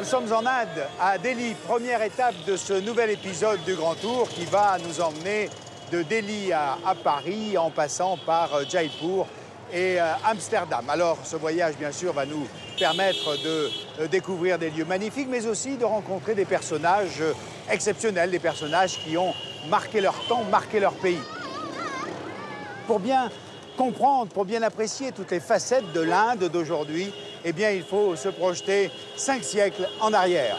sommes en Inde, à Delhi, première étape de ce nouvel épisode du Grand Tour qui va nous emmener de Delhi à Paris en passant par Jaipur et Amsterdam. Alors ce voyage bien sûr va nous permettre de découvrir des lieux magnifiques mais aussi de rencontrer des personnages exceptionnels, des personnages qui ont marqué leur temps, marqué leur pays. Pour bien comprendre, pour bien apprécier toutes les facettes de l'Inde d'aujourd'hui, eh bien il faut se projeter 5 siècles en arrière.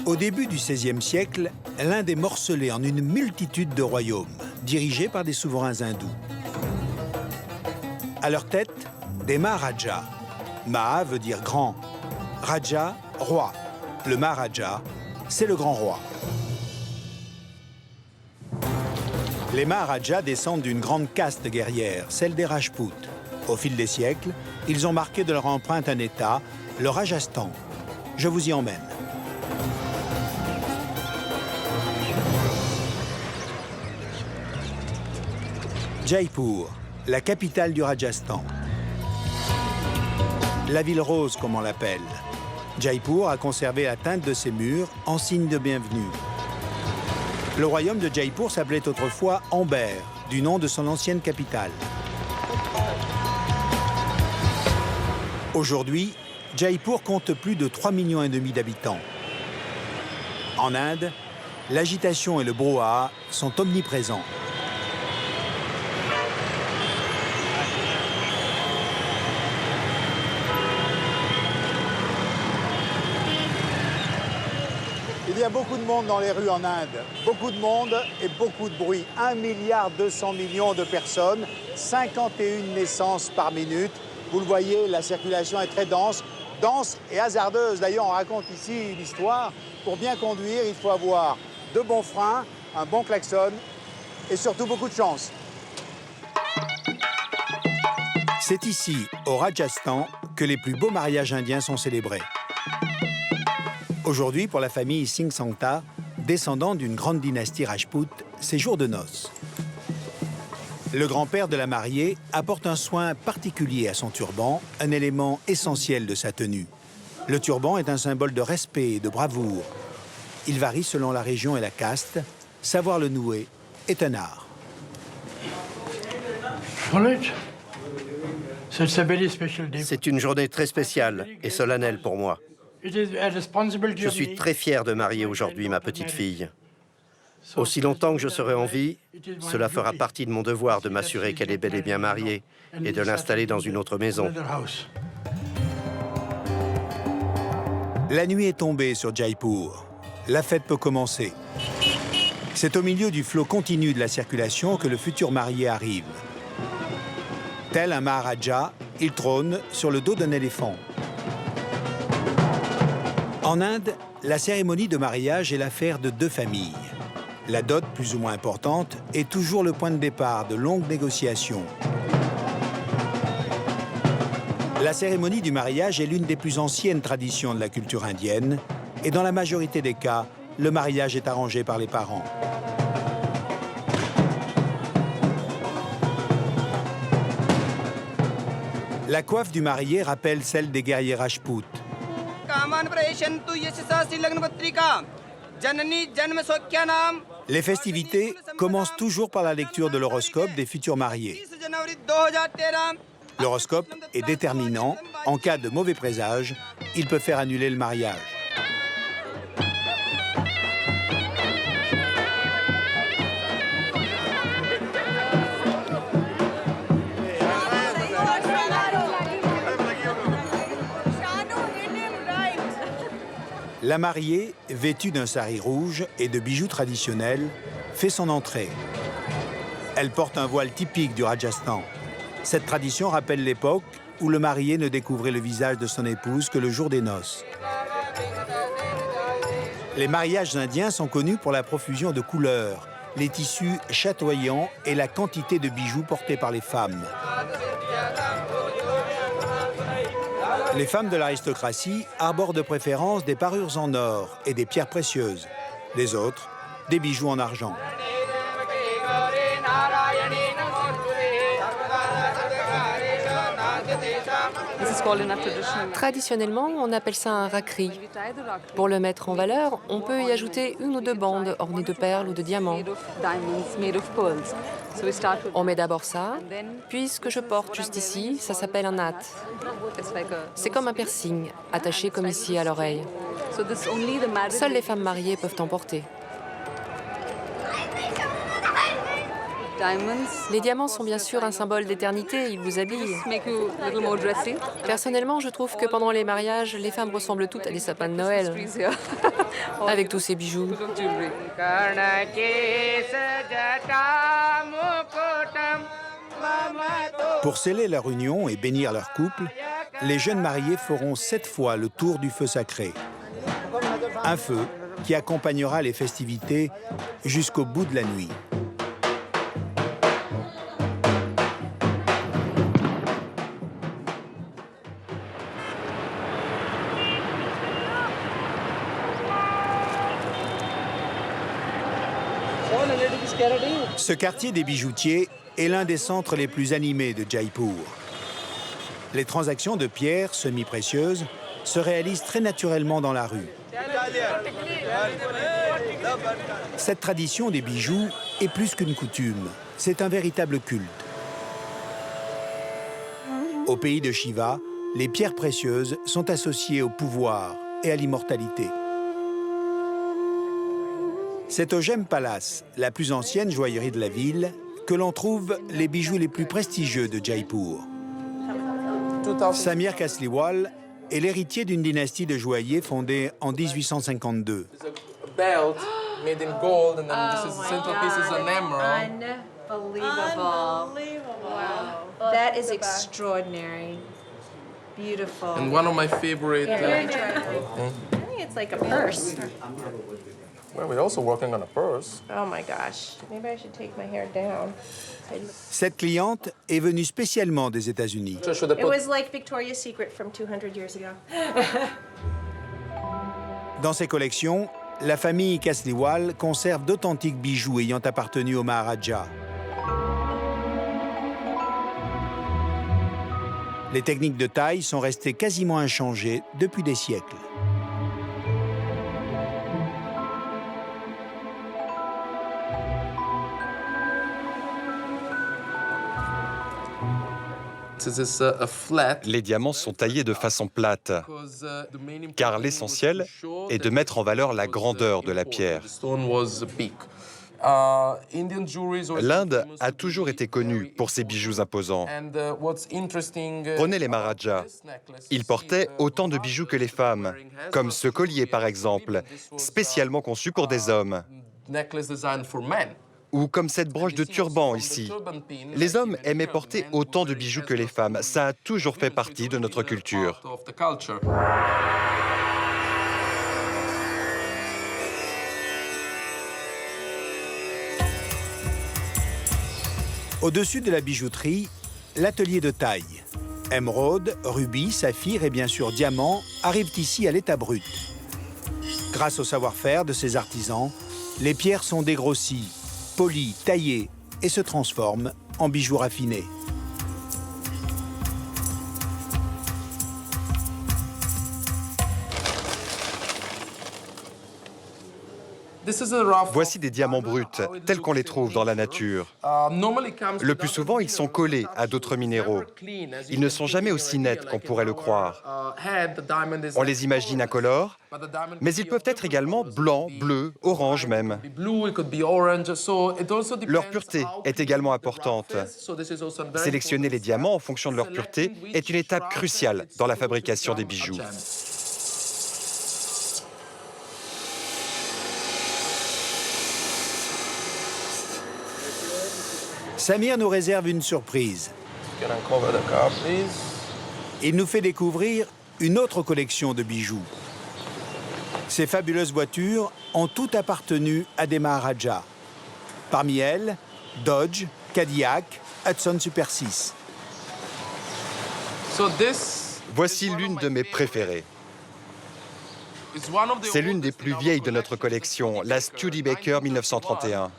Au début du XVIe siècle, l'Inde est morcelée en une multitude de royaumes, dirigés par des souverains hindous. À leur tête, des Maharajas. Maha veut dire grand, Raja, roi. Le Maharaja, c'est le grand roi. Les Maharajas descendent d'une grande caste guerrière, celle des Rajputs. Au fil des siècles, ils ont marqué de leur empreinte un État, le Rajasthan. Je vous y emmène. Jaipur, la capitale du Rajasthan. La ville rose, comme on l'appelle. Jaipur a conservé la teinte de ses murs en signe de bienvenue. Le royaume de Jaipur s'appelait autrefois Amber, du nom de son ancienne capitale. Aujourd'hui, Jaipur compte plus de 3,5 millions d'habitants. En Inde, l'agitation et le brouhaha sont omniprésents. Il y a beaucoup de monde dans les rues en Inde, beaucoup de monde et beaucoup de bruit. 1,2 milliard de personnes, 51 naissances par minute. Vous le voyez, la circulation est très dense et hasardeuse. D'ailleurs, on raconte ici l'histoire. Pour bien conduire, il faut avoir de bons freins, un bon klaxon et surtout beaucoup de chance. C'est ici, au Rajasthan, que les plus beaux mariages indiens sont célébrés. Aujourd'hui, pour la famille Singh Sangta, descendant d'une grande dynastie Rajput, c'est jour de noces. Le grand-père de la mariée apporte un soin particulier à son turban, un élément essentiel de sa tenue. Le turban est un symbole de respect et de bravoure. Il varie selon la région et la caste. Savoir le nouer est un art. C'est une journée très spéciale et solennelle pour moi. Je suis très fier de marier aujourd'hui ma petite fille. Aussi longtemps que je serai en vie, cela fera partie de mon devoir de m'assurer qu'elle est bel et bien mariée et de l'installer dans une autre maison. La nuit est tombée sur Jaipur. La fête peut commencer. C'est au milieu du flot continu de la circulation que le futur marié arrive. Tel un Maharaja, il trône sur le dos d'un éléphant. En Inde, la cérémonie de mariage est l'affaire de 2 familles. La dot, plus ou moins importante, est toujours le point de départ de longues négociations. La cérémonie du mariage est l'une des plus anciennes traditions de la culture indienne et dans la majorité des cas, le mariage est arrangé par les parents. La coiffe du marié rappelle celle des guerriers Rajputs. Les festivités commencent toujours par la lecture de l'horoscope des futurs mariés. L'horoscope est déterminant. En cas de mauvais présage, il peut faire annuler le mariage. La mariée, vêtue d'un sari rouge et de bijoux traditionnels, fait son entrée. Elle porte un voile typique du Rajasthan. Cette tradition rappelle l'époque où le marié ne découvrait le visage de son épouse que le jour des noces. Les mariages indiens sont connus pour la profusion de couleurs, les tissus chatoyants et la quantité de bijoux portés par les femmes. Les femmes de l'aristocratie arborent de préférence des parures en or et des pierres précieuses. Les autres, des bijoux en argent. Traditionnellement, on appelle ça un rakri. Pour le mettre en valeur, on peut y ajouter une ou deux bandes ornées de perles ou de diamants. On met d'abord ça, puis ce que je porte juste ici, ça s'appelle un natte. C'est comme un piercing, attaché comme ici à l'oreille. Seules les femmes mariées peuvent en porter. Les diamants sont bien sûr un symbole d'éternité, ils vous habillent. Personnellement, je trouve que pendant les mariages, les femmes ressemblent toutes à des sapins de Noël, avec tous ces bijoux. Pour sceller leur union et bénir leur couple, les jeunes mariés feront 7 fois le tour du feu sacré. Un feu qui accompagnera les festivités jusqu'au bout de la nuit. Ce quartier des bijoutiers est l'un des centres les plus animés de Jaipur. Les transactions de pierres semi-précieuses se réalisent très naturellement dans la rue. Cette tradition des bijoux est plus qu'une coutume, c'est un véritable culte. Au pays de Shiva, les pierres précieuses sont associées au pouvoir et à l'immortalité. C'est au Gem Palace, la plus ancienne joaillerie de la ville, que l'on trouve les bijoux les plus prestigieux de Jaipur. Samir Kasliwal est l'héritier d'une dynastie de joailliers fondée en 1852. That is extraordinary. Beautiful. And one of my favorite... I think it's like a purse. Well, we're also working on a purse. Oh my gosh. Maybe I should take my hair down. Cette cliente est venue spécialement des États-Unis. It was like Victoria's Secret from 200 years ago. Dans ses collections, la famille Kasliwal conserve d'authentiques bijoux ayant appartenu au Maharaja. Les techniques de taille sont restées quasiment inchangées depuis des siècles. Les diamants sont taillés de façon plate, car l'essentiel est de mettre en valeur la grandeur de la pierre. L'Inde a toujours été connue pour ses bijoux imposants. Prenez les Maharajas. Ils portaient autant de bijoux que les femmes, comme ce collier par exemple, spécialement conçu pour des hommes. Ou comme cette broche de turban ici. Les hommes aimaient porter autant de bijoux que les femmes. Ça a toujours fait partie de notre culture. Au-dessus de la bijouterie, l'atelier de taille. Émeraude, rubis, saphir et bien sûr diamants arrivent ici à l'état brut. Grâce au savoir-faire de ces artisans, les pierres sont dégrossies, polies, taillées et se transforment en bijoux raffinés. Voici des diamants bruts, tels qu'on les trouve dans la nature. Le plus souvent, ils sont collés à d'autres minéraux. Ils ne sont jamais aussi nets qu'on pourrait le croire. On les imagine incolores, mais ils peuvent être également blancs, bleus, orange même. Leur pureté est également importante. Sélectionner les diamants en fonction de leur pureté est une étape cruciale dans la fabrication des bijoux. Samir nous réserve une surprise. Il nous fait découvrir une autre collection de bijoux. Ces fabuleuses voitures ont toutes appartenu à des Maharajas. Parmi elles, Dodge, Cadillac, Hudson Super 6. Voici l'une de mes préférées. C'est l'une des plus vieilles de notre collection, la Studebaker 1931.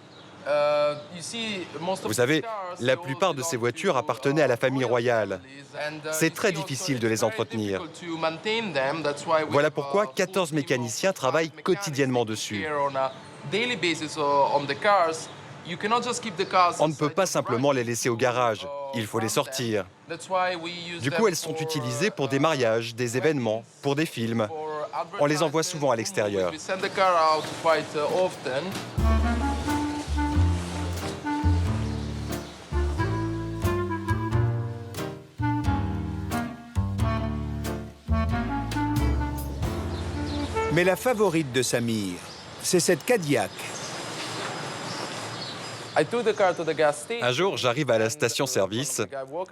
Vous savez, la plupart de ces voitures appartenaient à la famille royale. C'est très difficile de les entretenir. Voilà pourquoi 14 mécaniciens travaillent quotidiennement dessus. On ne peut pas simplement les laisser au garage, il faut les sortir. Du coup, elles sont utilisées pour des mariages, des événements, pour des films. On les envoie souvent à l'extérieur. Mais la favorite de Samir, c'est cette Cadillac. Un jour, j'arrive à la station-service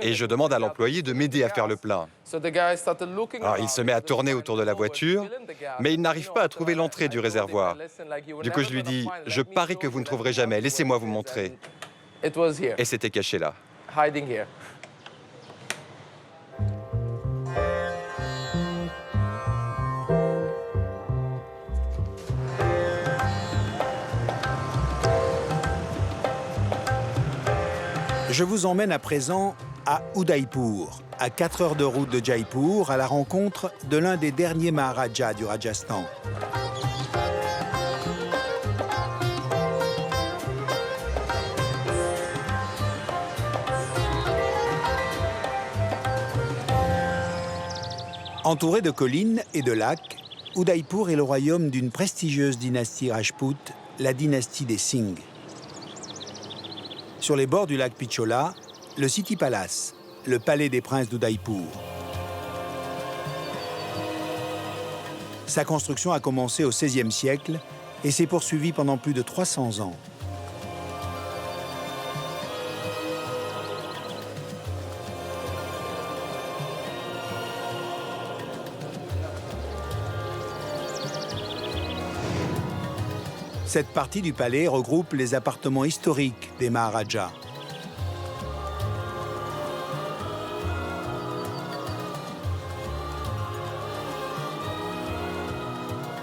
et je demande à l'employé de m'aider à faire le plein. Alors, il se met à tourner autour de la voiture, mais il n'arrive pas à trouver l'entrée du réservoir. Du coup, je lui dis, « Je parie que vous ne trouverez jamais, laissez-moi vous montrer. » Et c'était caché là. Je vous emmène à présent à Udaipur, à 4 heures de route de Jaipur, à la rencontre de l'un des derniers Maharajas du Rajasthan. Entouré de collines et de lacs, Udaipur est le royaume d'une prestigieuse dynastie Rajput, la dynastie des Singh. Sur les bords du lac Pichola, le City Palace, le palais des princes d'Udaipur. Sa construction a commencé au XVIe siècle et s'est poursuivie pendant plus de 300 ans. Cette partie du palais regroupe les appartements historiques des Maharajas.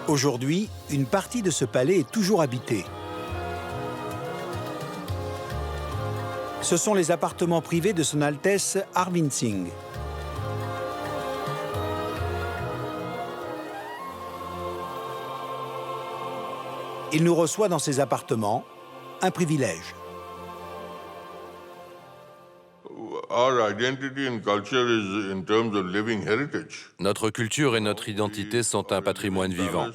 Aujourd'hui, une partie de ce palais est toujours habitée. Ce sont les appartements privés de Son Altesse Arvind Singh. Il nous reçoit dans ses appartements, un privilège. Notre culture et notre identité sont un patrimoine vivant.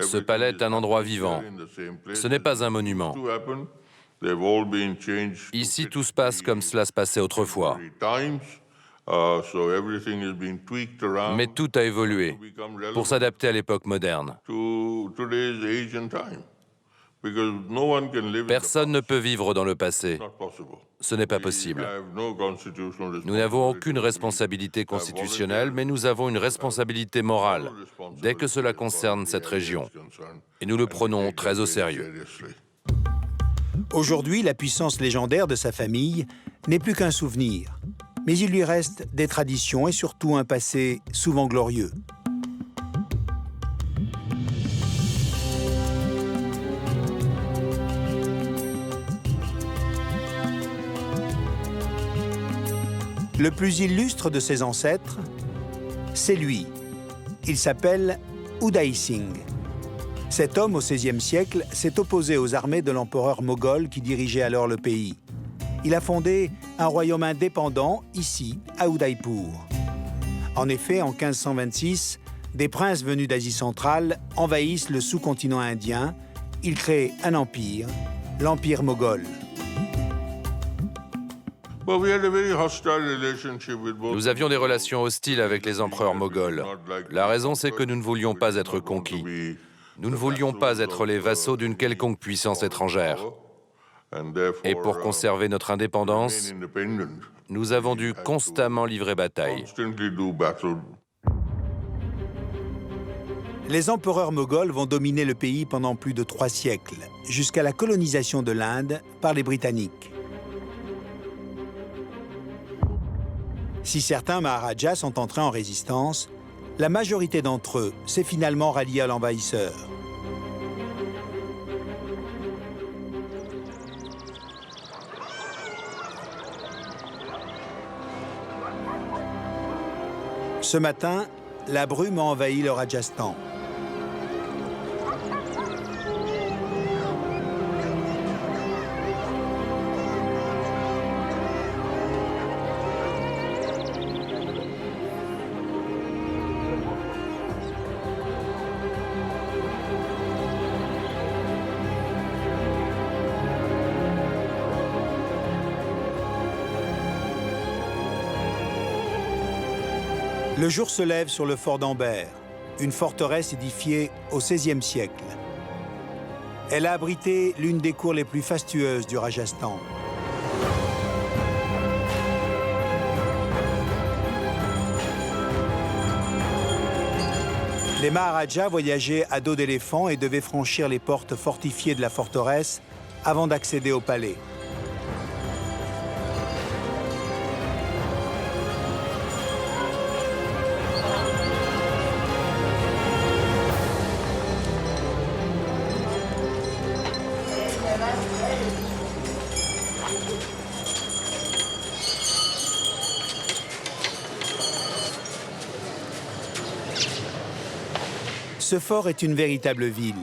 Ce palais est un endroit vivant. Ce n'est pas un monument. Ici, tout se passe comme cela se passait autrefois. Mais tout a évolué pour s'adapter à l'époque moderne. Personne ne peut vivre dans le passé. Ce n'est pas possible. Nous n'avons aucune responsabilité constitutionnelle, mais nous avons une responsabilité morale dès que cela concerne cette région. Et nous le prenons très au sérieux. Aujourd'hui, la puissance légendaire de sa famille n'est plus qu'un souvenir. Mais il lui reste des traditions et surtout un passé souvent glorieux. Le plus illustre de ses ancêtres, c'est lui. Il s'appelle Uday Singh. Cet homme, au XVIe siècle, s'est opposé aux armées de l'empereur moghol qui dirigeait alors le pays. Il a fondé un royaume indépendant, ici, à Udaipur. En effet, en 1526, des princes venus d'Asie centrale envahissent le sous-continent indien. Ils créent un empire, l'empire moghol. Nous avions des relations hostiles avec les empereurs moghols. La raison, c'est que nous ne voulions pas être conquis. Nous ne voulions pas être les vassaux d'une quelconque puissance étrangère. Et pour conserver notre indépendance, nous avons dû constamment livrer bataille. Les empereurs moghols vont dominer le pays pendant plus de 3 siècles, jusqu'à la colonisation de l'Inde par les Britanniques. Si certains Maharajas sont entrés en résistance, la majorité d'entre eux s'est finalement ralliée à l'envahisseur. Ce matin, la brume a envahi le Rajasthan. Le jour se lève sur le fort d'Amber, une forteresse édifiée au XVIe siècle. Elle a abrité l'une des cours les plus fastueuses du Rajasthan. Les Maharajas voyageaient à dos d'éléphant et devaient franchir les portes fortifiées de la forteresse avant d'accéder au palais. Ce fort est une véritable ville.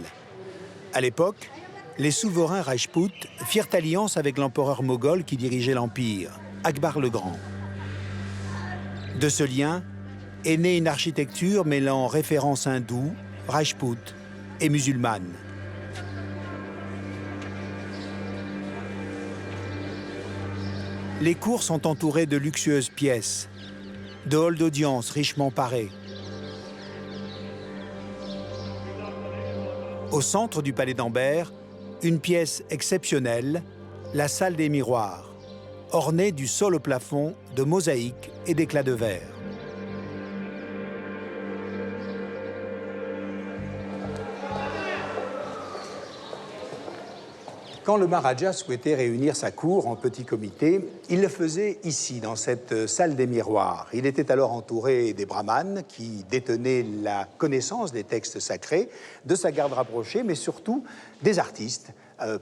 À l'époque, les souverains Rajpouts firent alliance avec l'empereur moghol qui dirigeait l'empire, Akbar le Grand. De ce lien est née une architecture mêlant références hindoues, rajpoutes et musulmanes. Les cours sont entourées de luxueuses pièces, de halls d'audience richement parés. Au centre du palais d'Amber, une pièce exceptionnelle, la salle des miroirs, ornée du sol au plafond de mosaïques et d'éclats de verre. Quand le Maharaja souhaitait réunir sa cour en petit comité, il le faisait ici, dans cette salle des miroirs. Il était alors entouré des brahmanes qui détenaient la connaissance des textes sacrés, de sa garde rapprochée, mais surtout des artistes,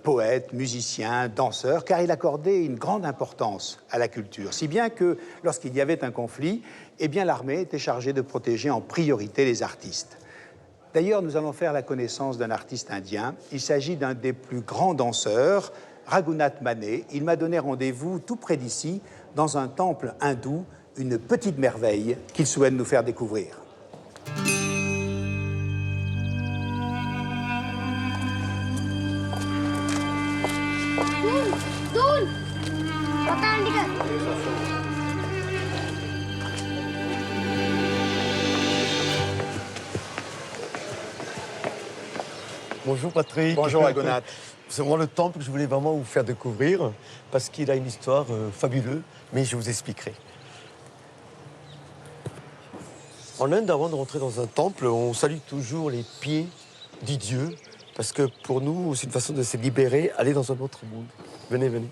poètes, musiciens, danseurs, car il accordait une grande importance à la culture, si bien que lorsqu'il y avait un conflit, eh bien l'armée était chargée de protéger en priorité les artistes. D'ailleurs, nous allons faire la connaissance d'un artiste indien. Il s'agit d'un des plus grands danseurs, Raghunath Mané. Il m'a donné rendez-vous tout près d'ici, dans un temple hindou, une petite merveille qu'il souhaite nous faire découvrir. Bonjour Patrick. Bonjour Raghunath. C'est vraiment le temple que je voulais vraiment vous faire découvrir parce qu'il a une histoire fabuleuse, mais je vous expliquerai. En Inde, avant de rentrer dans un temple, on salue toujours les pieds du Dieu parce que pour nous, c'est une façon de se libérer, aller dans un autre monde. Venez, venez.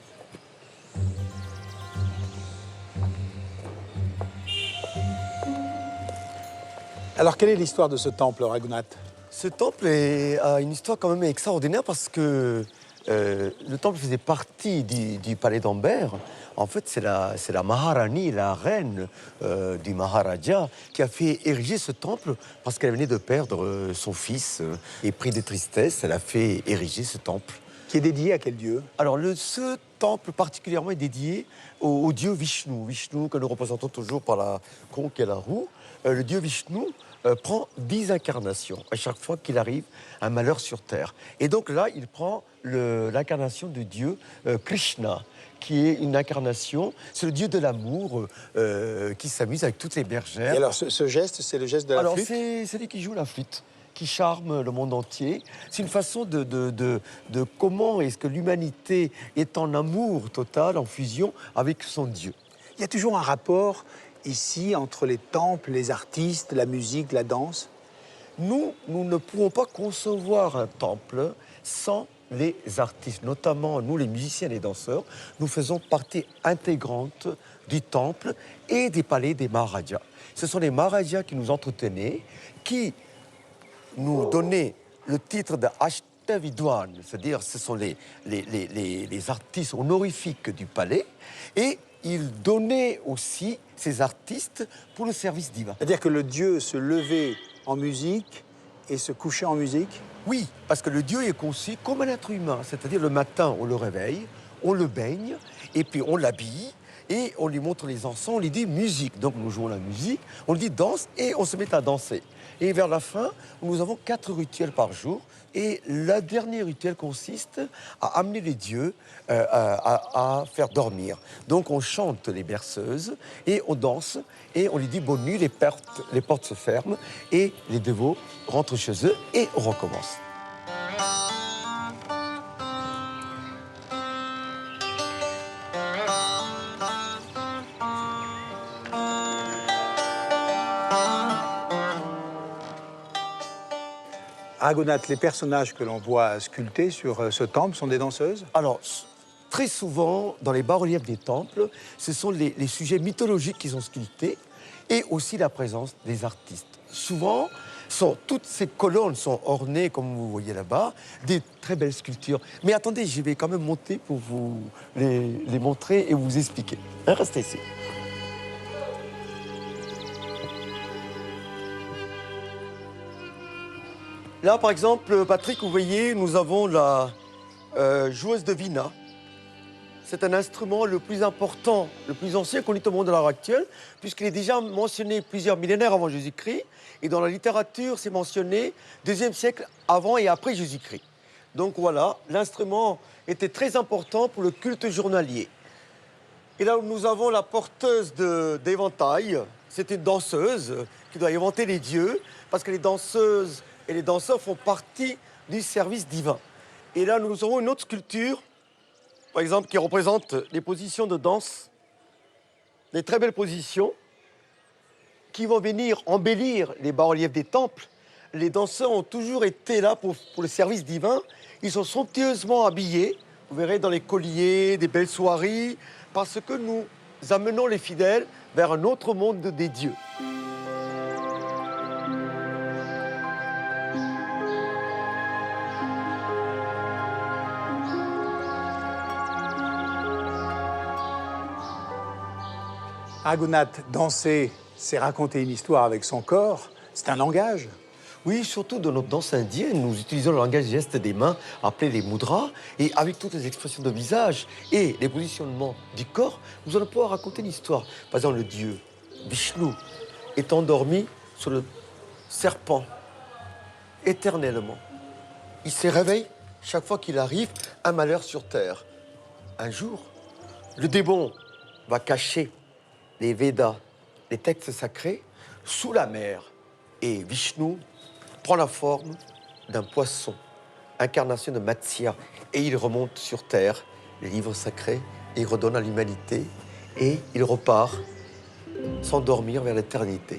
Alors, quelle est l'histoire de ce temple, Raghunath ? Ce temple a une histoire quand même extraordinaire parce que le temple faisait partie du palais d'Amber. En fait, c'est la Maharani, la reine du Maharaja, qui a fait ériger ce temple parce qu'elle venait de perdre son fils. Et pris de tristesse, elle a fait ériger ce temple. Qui est dédié à quel dieu? Alors, ce temple particulièrement est dédié au dieu Vishnu. Vishnu, que nous représentons toujours par la conque et la roue. Le dieu Vishnu prend 10 incarnations à chaque fois qu'il arrive un malheur sur Terre. Et donc là, il prend l'incarnation de Dieu Krishna, qui est une incarnation, c'est le Dieu de l'amour qui s'amuse avec toutes les bergères. Et alors, ce geste, c'est le geste de la flûte? Alors, c'est lui qui joue la flûte, qui charme le monde entier. C'est une façon de comment est-ce que l'humanité est en amour total, en fusion avec son Dieu. Il y a toujours un rapport ici entre les temples, les artistes, la musique, la danse? Nous ne pouvons pas concevoir un temple sans les artistes, notamment nous les musiciens et les danseurs. Nous faisons partie intégrante du temple et des palais des Maharajas. Ce sont les Maharajas qui nous entretenaient, qui nous donnaient le titre de Ashtavidwan, c'est-à-dire ce sont les artistes honorifiques du palais, et il donnait aussi ses artistes pour le service divin. C'est-à-dire que le dieu se levait en musique et se couchait en musique? Oui, parce que le dieu est conçu comme un être humain. C'est-à-dire le matin, on le réveille, on le baigne, et puis on l'habille, et on lui montre les encens, on lui dit musique. Donc nous jouons la musique, on lui dit danse, et on se met à danser. Et vers la fin, nous avons 4 rituels par jour. Et le dernier rituel consiste à amener les dieux à faire dormir. Donc on chante les berceuses et on danse et on lui dit bonne nuit, les portes se ferment et les dévots rentrent chez eux et on recommence. Aragonat, les personnages que l'on voit sculptés sur ce temple sont des danseuses? Alors, très souvent, dans les bas-reliefs des temples, ce sont les sujets mythologiques qui sont sculptés et aussi la présence des artistes. Souvent, toutes ces colonnes sont ornées, comme vous voyez là-bas, des très belles sculptures. Mais attendez, je vais quand même monter pour vous les montrer et vous expliquer. Restez ici. Là, par exemple, Patrick, vous voyez, nous avons la joueuse de vina. C'est un instrument le plus important, le plus ancien qu'on ait au monde à l'heure actuelle, puisqu'il est déjà mentionné plusieurs millénaires avant Jésus-Christ. Et dans la littérature, c'est mentionné 2e siècle avant et après Jésus-Christ. Donc voilà, l'instrument était très important pour le culte journalier. Et là, nous avons la porteuse d'éventail. C'est une danseuse qui doit éventer les dieux, parce que les danseuses et les danseurs font partie du service divin. Et là, nous avons une autre sculpture, par exemple, qui représente les positions de danse, des très belles positions, qui vont venir embellir les bas-reliefs des temples. Les danseurs ont toujours été là pour le service divin. Ils sont somptueusement habillés, vous verrez, dans les colliers, des belles soirées, parce que nous amenons les fidèles vers un autre monde des dieux. Aragonat, danser, c'est raconter une histoire avec son corps, c'est un langage. Oui, surtout dans notre danse indienne, nous utilisons le langage geste des mains, appelé les mudras, et avec toutes les expressions de visage et les positionnements du corps, nous allons pouvoir raconter une histoire. Par exemple, le dieu Vishnu est endormi sur le serpent éternellement. Il se réveille chaque fois qu'il arrive un malheur sur terre. Un jour, le démon va cacher les Védas, les textes sacrés, sous la mer. Et Vishnu prend la forme d'un poisson, incarnation de Matsya. Et il remonte sur terre, les livres sacrés, et il redonne à l'humanité. Et il repart s'endormir vers l'éternité.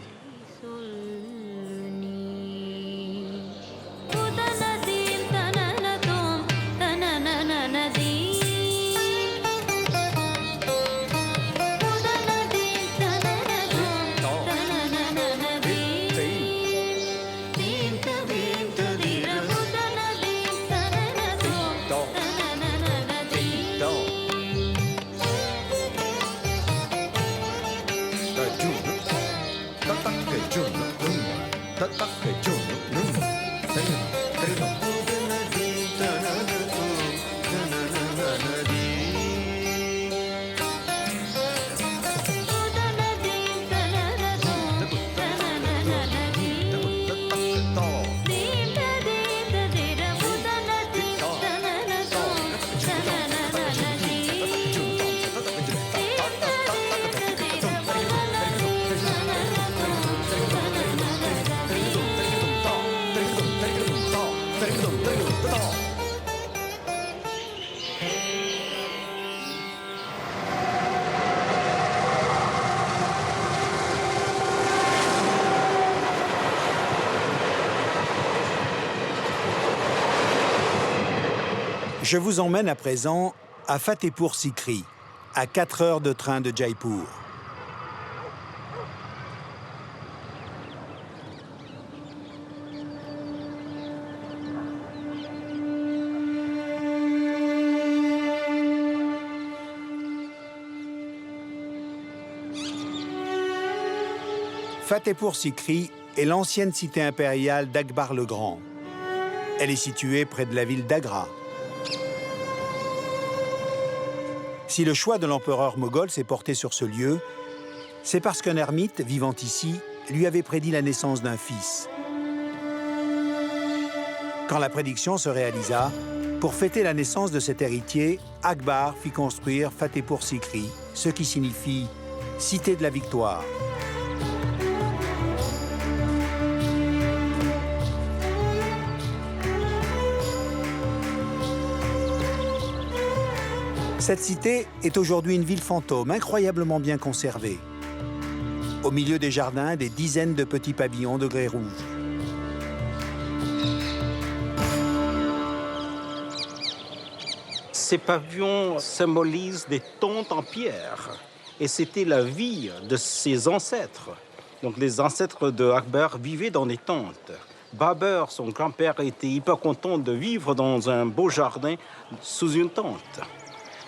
Je vous emmène à présent à Fatehpur Sikri, à 4 heures de train de Jaipur. Fatehpur Sikri est l'ancienne cité impériale d'Akbar le Grand. Elle est située près de la ville d'Agra. Si le choix de l'empereur moghol s'est porté sur ce lieu, c'est parce qu'un ermite vivant ici lui avait prédit la naissance d'un fils. Quand la prédiction se réalisa, pour fêter la naissance de cet héritier, Akbar fit construire Fatehpur Sikri, ce qui signifie « cité de la victoire ». Cette cité est aujourd'hui une ville fantôme, incroyablement bien conservée. Au milieu des jardins, des dizaines de petits pavillons de grès rouge. Ces pavillons symbolisent des tentes en pierre. Et c'était la vie de ses ancêtres. Donc les ancêtres de Akbar vivaient dans des tentes. Babur, son grand-père, était hyper content de vivre dans un beau jardin sous une tente.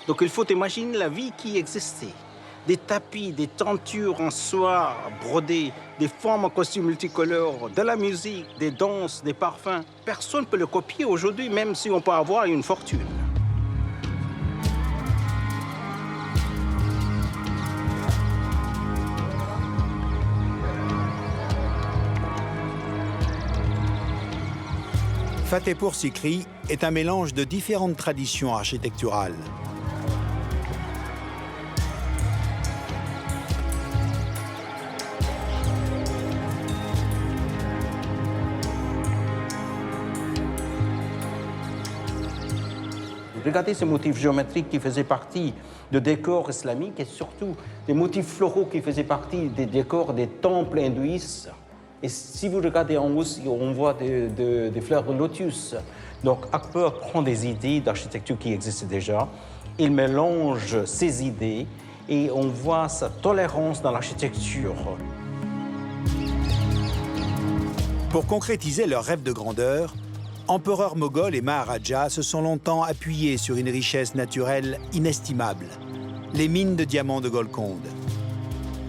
Donc il faut imaginer la vie qui existait. Des tapis, des tentures en soie brodées, des femmes en costumes multicolores, de la musique, des danses, des parfums. Personne ne peut le copier aujourd'hui, même si on peut avoir une fortune. Fatehpur Sikri est un mélange de différentes traditions architecturales. Regardez ces motifs géométriques qui faisaient partie de décors islamiques et surtout des motifs floraux qui faisaient partie des décors des temples hindouistes. Et si vous regardez en haut, on voit des fleurs de lotus. Donc Akbar prend des idées d'architecture qui existaient déjà, il mélange ces idées et on voit sa tolérance dans l'architecture. Pour concrétiser leur rêve de grandeur, empereurs moghols et maharajas se sont longtemps appuyés sur une richesse naturelle inestimable, les mines de diamants de Golconde.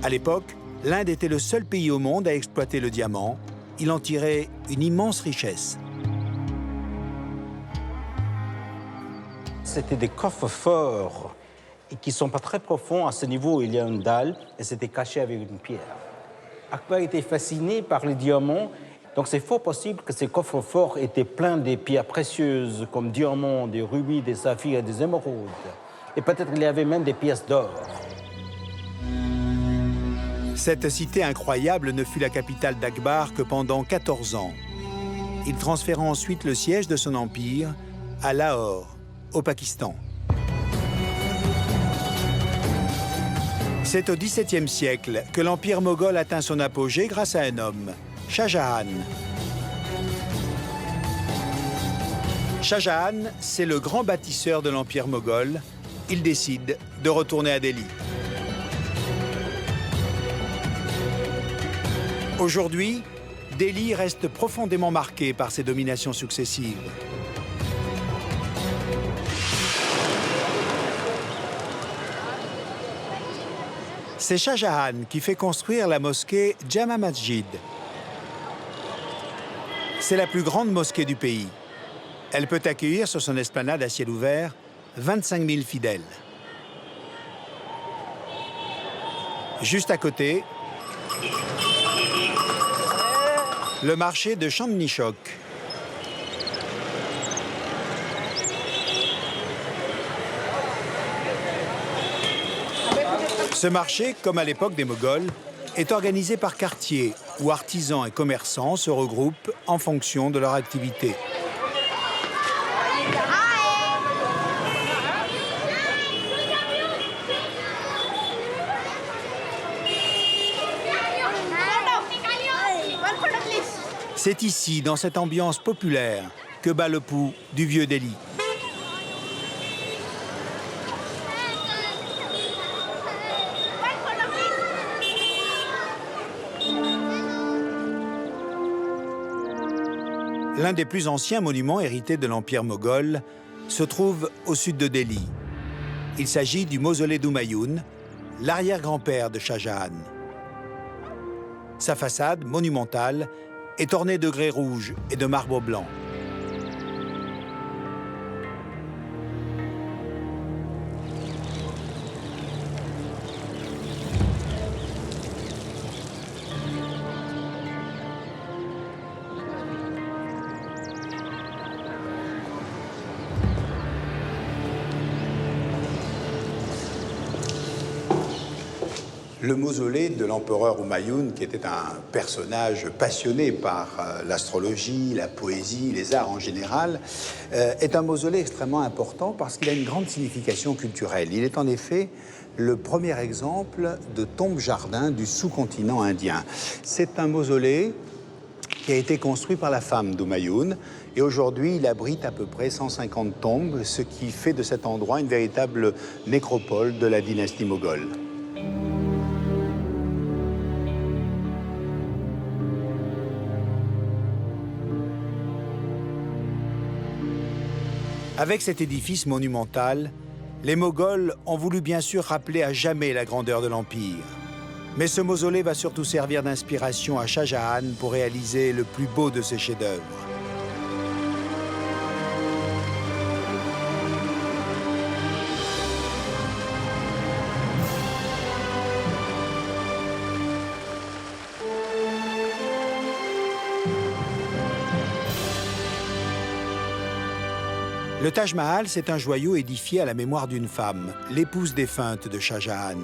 À l'époque, l'Inde était le seul pays au monde à exploiter le diamant. Il en tirait une immense richesse. C'était des coffres forts et qui ne sont pas très profonds. À ce niveau, il y a une dalle et c'était caché avec une pierre. Akbar était fasciné par les diamants. Donc c'est fort possible que ces coffres forts étaient pleins de pierres précieuses comme diamants, des rubis, des saphirs et des émeraudes. Et peut-être qu'il y avait même des pièces d'or. Cette cité incroyable ne fut la capitale d'Akbar que pendant 14 ans. Il transféra ensuite le siège de son empire à Lahore, au Pakistan. C'est au XVIIe siècle que l'empire moghol atteint son apogée grâce à un homme, Shah Jahan. Shah Jahan, c'est le grand bâtisseur de l'empire moghol. Il décide de retourner à Delhi. Aujourd'hui, Delhi reste profondément marqué par ses dominations successives. C'est Shah Jahan qui fait construire la mosquée Jama Masjid. C'est la plus grande mosquée du pays. Elle peut accueillir sur son esplanade à ciel ouvert 25 000 fidèles. Juste à côté, le marché de Chandni Chowk. Ce marché, comme à l'époque des Moghols, est organisé par quartier où artisans et commerçants se regroupent en fonction de leur activité. C'est ici, dans cette ambiance populaire, que bat le pouls du vieux Delhi. L'un des plus anciens monuments hérités de l'Empire moghol se trouve au sud de Delhi. Il s'agit du mausolée d'Humayun, l'arrière-grand-père de Shah Jahan. Sa façade, monumentale, est ornée de grès rouge et de marbre blanc. Le mausolée de l'empereur Humayun, qui était un personnage passionné par l'astrologie, la poésie, les arts en général, est un mausolée extrêmement important parce qu'il a une grande signification culturelle. Il est en effet le premier exemple de tombe-jardin du sous-continent indien. C'est un mausolée qui a été construit par la femme d'Humayun et aujourd'hui il abrite à peu près 150 tombes, ce qui fait de cet endroit une véritable nécropole de la dynastie moghole. Avec cet édifice monumental, les Moghols ont voulu bien sûr rappeler à jamais la grandeur de l'Empire. Mais ce mausolée va surtout servir d'inspiration à Shah Jahan pour réaliser le plus beau de ses chefs-d'œuvre. Le Taj Mahal, c'est un joyau édifié à la mémoire d'une femme, l'épouse défunte de Shah Jahan.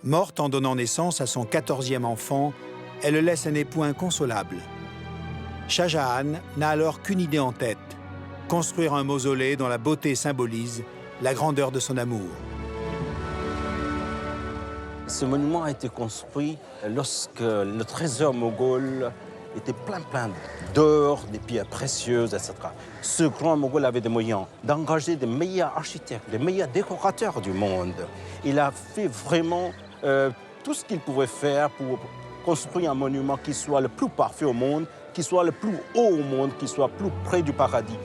Morte en donnant naissance à son 14e enfant, elle laisse un époux inconsolable. Shah Jahan n'a alors qu'une idée en tête, construire un mausolée dont la beauté symbolise la grandeur de son amour. Ce monument a été construit lorsque le trésor moghol était plein d'or, des pierres précieuses, etc. Ce grand Moghol avait des moyens d'engager des meilleurs architectes, des meilleurs décorateurs du monde. Il a fait vraiment tout ce qu'il pouvait faire pour construire un monument qui soit le plus parfait au monde, qui soit le plus haut au monde, qui soit plus près du paradis.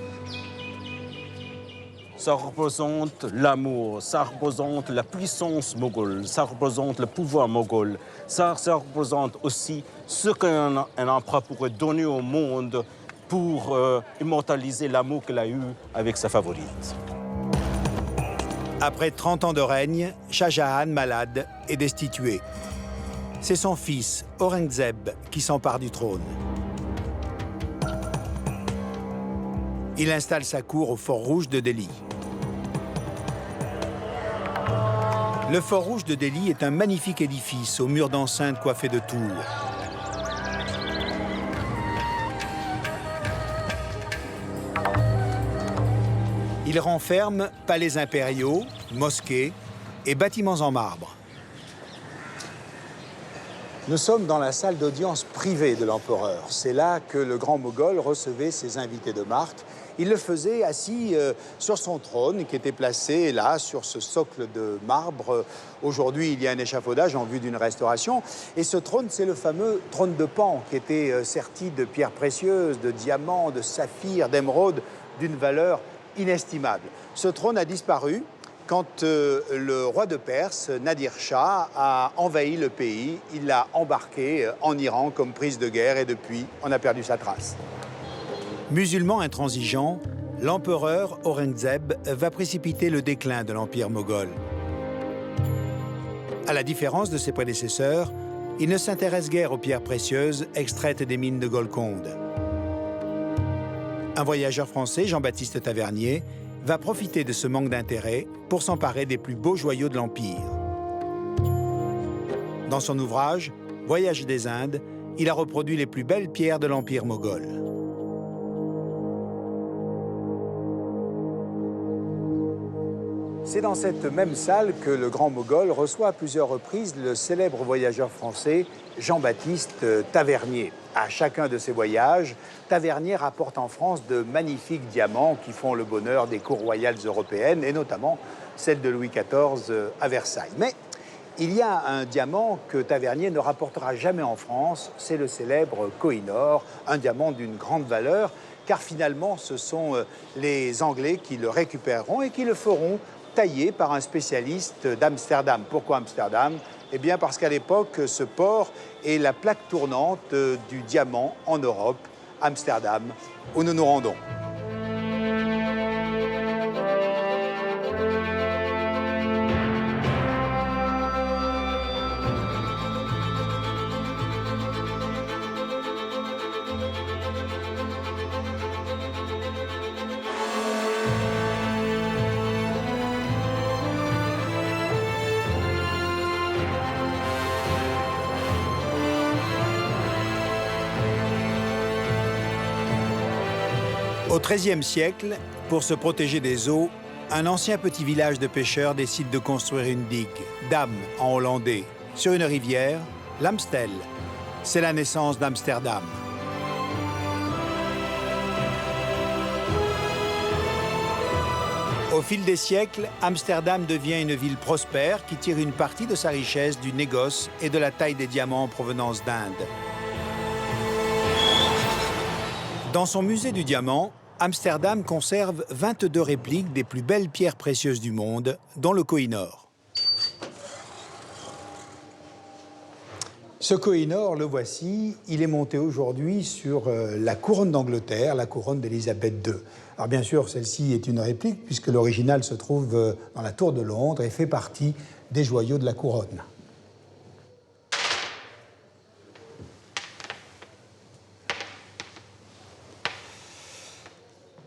Ça représente l'amour, ça représente la puissance moghole, ça représente le pouvoir moghol, ça représente aussi ce qu'un empereur pourrait donner au monde pour immortaliser l'amour qu'il a eu avec sa favorite. Après 30 ans de règne, Shah Jahan, malade, est destitué. C'est son fils, Aurangzeb, qui s'empare du trône. Il installe sa cour au Fort Rouge de Delhi. Le Fort Rouge de Delhi est un magnifique édifice aux murs d'enceinte coiffés de tours. Il renferme palais impériaux, mosquées et bâtiments en marbre. Nous sommes dans la salle d'audience privée de l'empereur. C'est là que le grand Moghol recevait ses invités de marque. Il le faisait assis sur son trône, qui était placé là, sur ce socle de marbre. Aujourd'hui, il y a un échafaudage en vue d'une restauration. Et ce trône, c'est le fameux trône de Pan, qui était serti de pierres précieuses, de diamants, de saphirs, d'émeraudes, d'une valeur inestimable. Ce trône a disparu quand le roi de Perse, Nadir Shah, a envahi le pays. Il l'a embarqué en Iran comme prise de guerre et depuis, on a perdu sa trace. Musulman intransigeant, l'empereur Aurangzeb va précipiter le déclin de l'empire moghol. À la différence de ses prédécesseurs, il ne s'intéresse guère aux pierres précieuses extraites des mines de Golconde. Un voyageur français, Jean-Baptiste Tavernier, va profiter de ce manque d'intérêt pour s'emparer des plus beaux joyaux de l'Empire. Dans son ouvrage « Voyage des Indes », il a reproduit les plus belles pierres de l'Empire moghol. C'est dans cette même salle que le grand Moghol reçoit à plusieurs reprises le célèbre voyageur français Jean-Baptiste Tavernier. À chacun de ses voyages, Tavernier rapporte en France de magnifiques diamants qui font le bonheur des cours royales européennes et notamment celle de Louis XIV à Versailles. Mais il y a un diamant que Tavernier ne rapportera jamais en France, c'est le célèbre Koh-i-Noor, un diamant d'une grande valeur, car finalement ce sont les Anglais qui le récupéreront et qui le feront taillé par un spécialiste d'Amsterdam. Pourquoi Amsterdam? Eh bien parce qu'à l'époque, ce port est la plaque tournante du diamant en Europe, Amsterdam, où nous nous rendons. Au XIIIe siècle, pour se protéger des eaux, un ancien petit village de pêcheurs décide de construire une digue, dam en hollandais, sur une rivière, l'Amstel. C'est la naissance d'Amsterdam. Au fil des siècles, Amsterdam devient une ville prospère qui tire une partie de sa richesse du négoce et de la taille des diamants en provenance d'Inde. Dans son musée du diamant, Amsterdam conserve 22 répliques des plus belles pierres précieuses du monde, dont le Koh-i-Noor. Ce Koh-i-Noor, le voici, il est monté aujourd'hui sur la couronne d'Angleterre, la couronne d'Élisabeth II. Alors bien sûr, celle-ci est une réplique puisque l'original se trouve dans la tour de Londres et fait partie des joyaux de la couronne.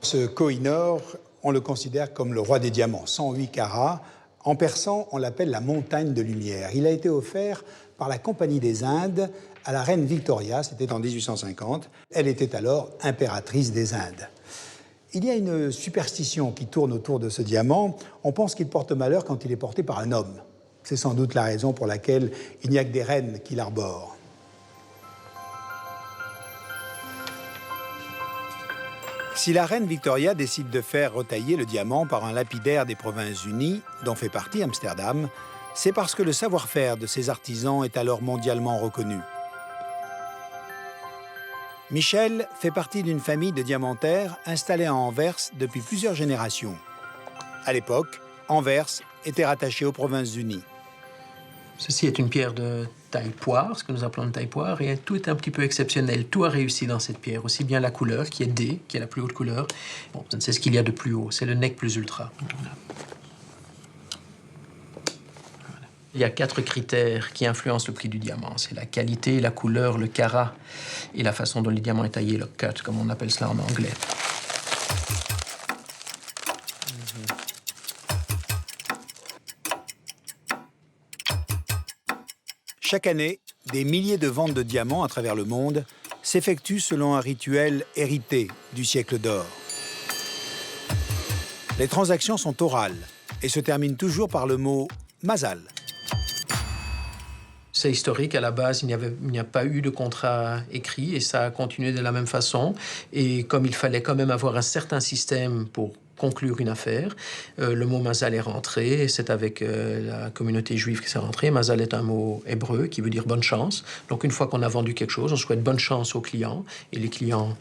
Ce Koh-i-Noor, on le considère comme le roi des diamants, 108 carats. En persan, on l'appelle la montagne de lumière. Il a été offert par la Compagnie des Indes à la reine Victoria, c'était en 1850. Elle était alors impératrice des Indes. Il y a une superstition qui tourne autour de ce diamant. On pense qu'il porte malheur quand il est porté par un homme. C'est sans doute la raison pour laquelle il n'y a que des reines qui l'arborent. Si la reine Victoria décide de faire retailler le diamant par un lapidaire des Provinces-Unies, dont fait partie Amsterdam, c'est parce que le savoir-faire de ses artisans est alors mondialement reconnu. Michel fait partie d'une famille de diamantaires installée à Anvers depuis plusieurs générations. À l'époque, Anvers était rattaché aux Provinces-Unies. Ceci est une pierre de taille poire, ce que nous appelons une taille poire, et tout est un petit peu exceptionnel. Tout a réussi dans cette pierre, aussi bien la couleur, qui est D, qui est la plus haute couleur. Bon, c'est ce qu'il y a de plus haut, c'est le nec plus ultra. Il y a 4 critères qui influencent le prix du diamant. C'est la qualité, la couleur, le carat et la façon dont le diamant est taillé, le cut, comme on appelle cela en anglais. Chaque année, des milliers de ventes de diamants à travers le monde s'effectuent selon un rituel hérité du siècle d'or. Les transactions sont orales et se terminent toujours par le mot « mazal ». C'est historique, à la base, il n'y a pas eu de contrat écrit et ça a continué de la même façon. Et comme il fallait quand même avoir un certain système pour conclure une affaire, le mot mazal est rentré, et c'est avec la communauté juive que c'est rentré. Mazal est un mot hébreu qui veut dire bonne chance. Donc une fois qu'on a vendu quelque chose, on souhaite bonne chance aux clients et les clients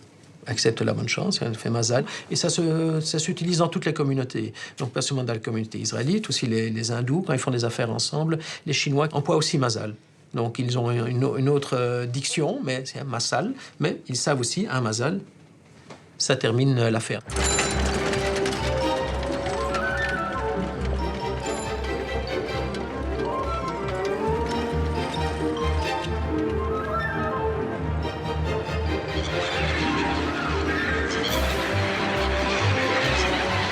acceptent la bonne chance, on fait mazal. Et ça s'utilise dans toutes les communautés. Donc pas seulement dans la communauté israélite, aussi les hindous, quand ils font des affaires ensemble, les Chinois emploient aussi mazal. Donc ils ont une autre diction, mais c'est un masal, mais ils savent aussi un mazal. Ça termine l'affaire.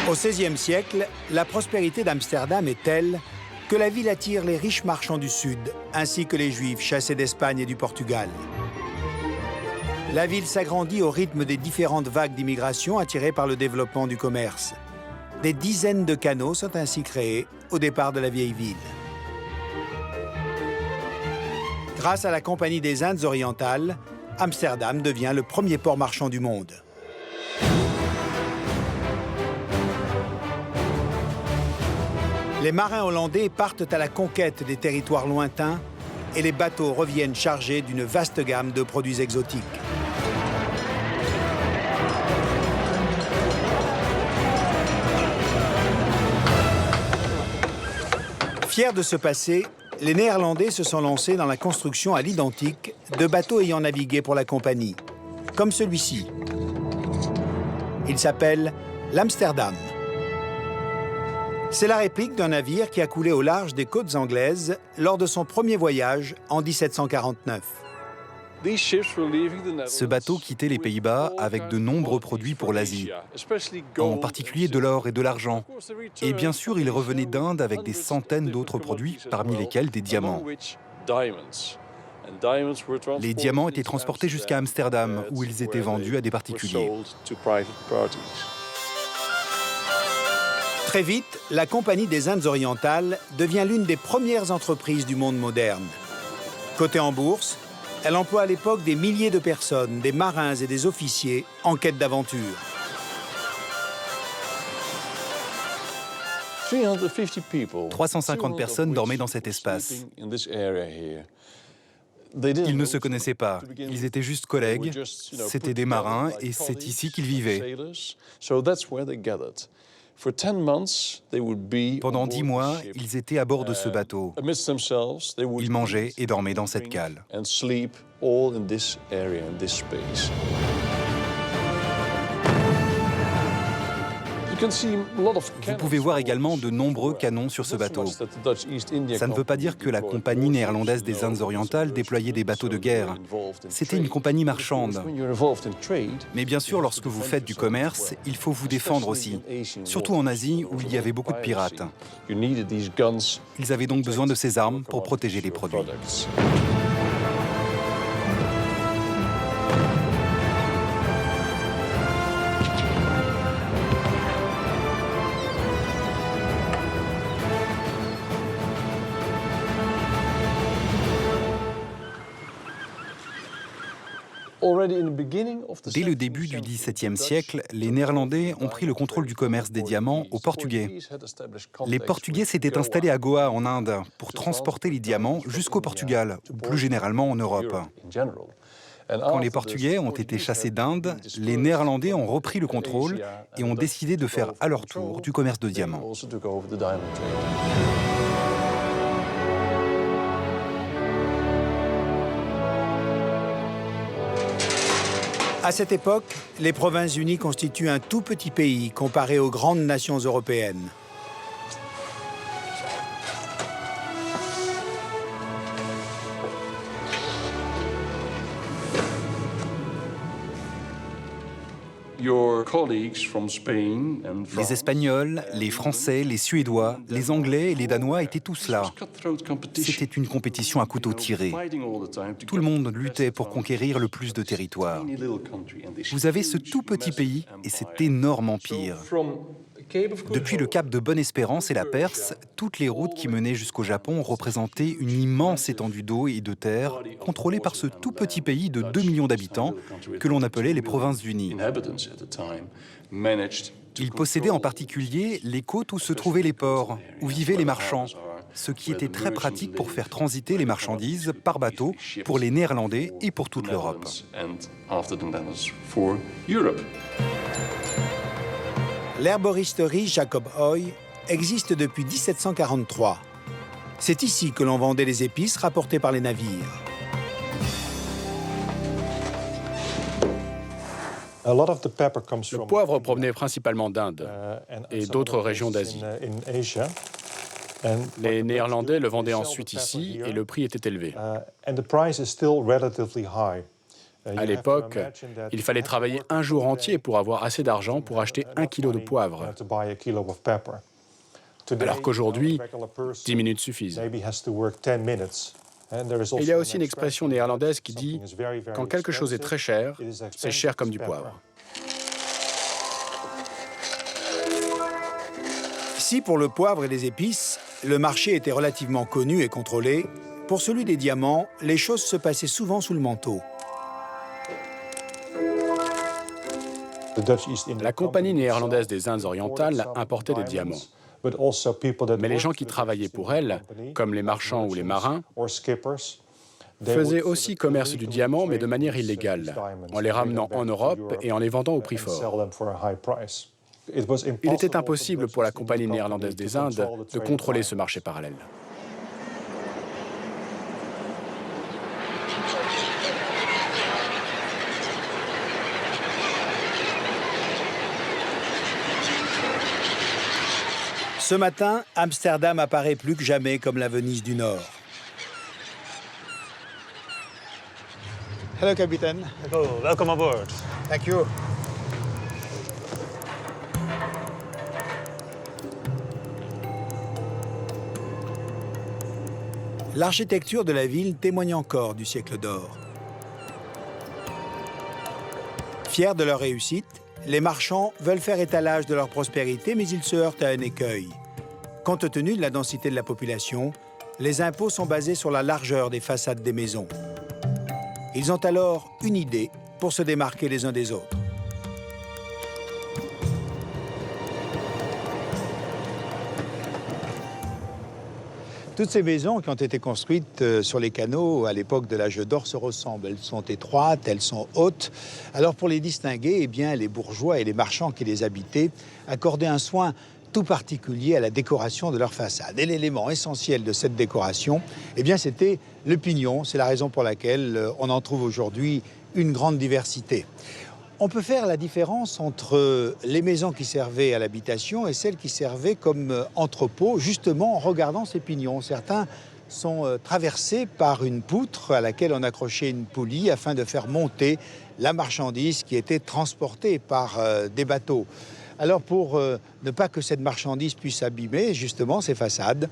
Au XVIe siècle, la prospérité d'Amsterdam est telle que la ville attire les riches marchands du Sud, ainsi que les Juifs chassés d'Espagne et du Portugal. La ville s'agrandit au rythme des différentes vagues d'immigration attirées par le développement du commerce. Des dizaines de canaux sont ainsi créés au départ de la vieille ville. Grâce à la Compagnie des Indes orientales, Amsterdam devient le premier port marchand du monde. Les marins hollandais partent à la conquête des territoires lointains et les bateaux reviennent chargés d'une vaste gamme de produits exotiques. Fiers de ce passé, les Néerlandais se sont lancés dans la construction à l'identique de bateaux ayant navigué pour la compagnie, comme celui-ci. Il s'appelle l'Amsterdam. C'est la réplique d'un navire qui a coulé au large des côtes anglaises lors de son premier voyage en 1749. Ce bateau quittait les Pays-Bas avec de nombreux produits pour l'Asie, en particulier de l'or et de l'argent. Et bien sûr, il revenait d'Inde avec des centaines d'autres produits, parmi lesquels des diamants. Les diamants étaient transportés jusqu'à Amsterdam, où ils étaient vendus à des particuliers. Très vite, la Compagnie des Indes orientales devient l'une des premières entreprises du monde moderne. Cotée en bourse, elle emploie à l'époque des milliers de personnes, des marins et des officiers en quête d'aventure. 350 personnes dormaient dans cet espace. Ils ne se connaissaient pas, ils étaient juste collègues, c'étaient des marins et c'est ici qu'ils vivaient. Pendant 10 mois, ils étaient à bord de ce bateau. Ils mangeaient et dormaient dans cette cale. Vous pouvez voir également de nombreux canons sur ce bateau. Ça ne veut pas dire que la Compagnie néerlandaise des Indes orientales déployait des bateaux de guerre. C'était une compagnie marchande. Mais bien sûr, lorsque vous faites du commerce, il faut vous défendre aussi, surtout en Asie où il y avait beaucoup de pirates. Ils avaient donc besoin de ces armes pour protéger les produits. Dès le début du XVIIe siècle, les Néerlandais ont pris le contrôle du commerce des diamants aux Portugais. Les Portugais s'étaient installés à Goa, en Inde, pour transporter les diamants jusqu'au Portugal, ou plus généralement en Europe. Quand les Portugais ont été chassés d'Inde, les Néerlandais ont repris le contrôle et ont décidé de faire à leur tour du commerce de diamants. À cette époque, les Provinces-Unies constituent un tout petit pays comparé aux grandes nations européennes. Les Espagnols, les Français, les Suédois, les Anglais et les Danois étaient tous là. C'était une compétition à couteau tiré. Tout le monde luttait pour conquérir le plus de territoire. Vous avez ce tout petit pays et cet énorme empire. Depuis le cap de Bonne-Espérance et la Perse, toutes les routes qui menaient jusqu'au Japon représentaient une immense étendue d'eau et de terre contrôlée par ce tout petit pays de 2 millions d'habitants que l'on appelait les Provinces-Unies. Ils possédaient en particulier les côtes où se trouvaient les ports, où vivaient les marchands, ce qui était très pratique pour faire transiter les marchandises par bateau pour les Néerlandais et pour toute l'Europe. L'herboristerie Jacob Oy existe depuis 1743. C'est ici que l'on vendait les épices rapportées par les navires. Le poivre provenait principalement d'Inde et d'autres régions d'Asie. Les Néerlandais le vendaient ensuite ici et le prix était élevé. À l'époque, il fallait travailler un jour entier pour avoir assez d'argent pour acheter 1 kilo de poivre. Alors qu'aujourd'hui, 10 minutes suffisent. Et il y a aussi une expression néerlandaise qui dit « Quand quelque chose est très cher, c'est cher comme du poivre ». Si pour le poivre et les épices, le marché était relativement connu et contrôlé, pour celui des diamants, les choses se passaient souvent sous le manteau. La Compagnie néerlandaise des Indes orientales importait des diamants. Mais les gens qui travaillaient pour elle, comme les marchands ou les marins, faisaient aussi commerce du diamant, mais de manière illégale, en les ramenant en Europe et en les vendant au prix fort. Il était impossible pour la Compagnie néerlandaise des Indes de contrôler ce marché parallèle. Ce matin, Amsterdam apparaît plus que jamais comme la Venise du Nord. Hello, Captain. Hello, welcome aboard. Thank you. L'architecture de la ville témoigne encore du siècle d'or. Fiers de leur réussite, les marchands veulent faire étalage de leur prospérité, mais ils se heurtent à un écueil. Compte tenu de la densité de la population, les impôts sont basés sur la largeur des façades des maisons. Ils ont alors une idée pour se démarquer les uns des autres. Toutes ces maisons qui ont été construites sur les canaux à l'époque de l'âge d'or se ressemblent. Elles sont étroites, elles sont hautes. Alors pour les distinguer, eh bien, les bourgeois et les marchands qui les habitaient accordaient un soin tout particulier à la décoration de leur façade. Et l'élément essentiel de cette décoration, eh bien, c'était le pignon. C'est la raison pour laquelle on en trouve aujourd'hui une grande diversité. On peut faire la différence entre les maisons qui servaient à l'habitation et celles qui servaient comme entrepôt, justement en regardant ces pignons. Certains sont traversés par une poutre à laquelle on accrochait une poulie afin de faire monter la marchandise qui était transportée par des bateaux. Alors pour ne pas que cette marchandise puisse abîmer justement ces façades,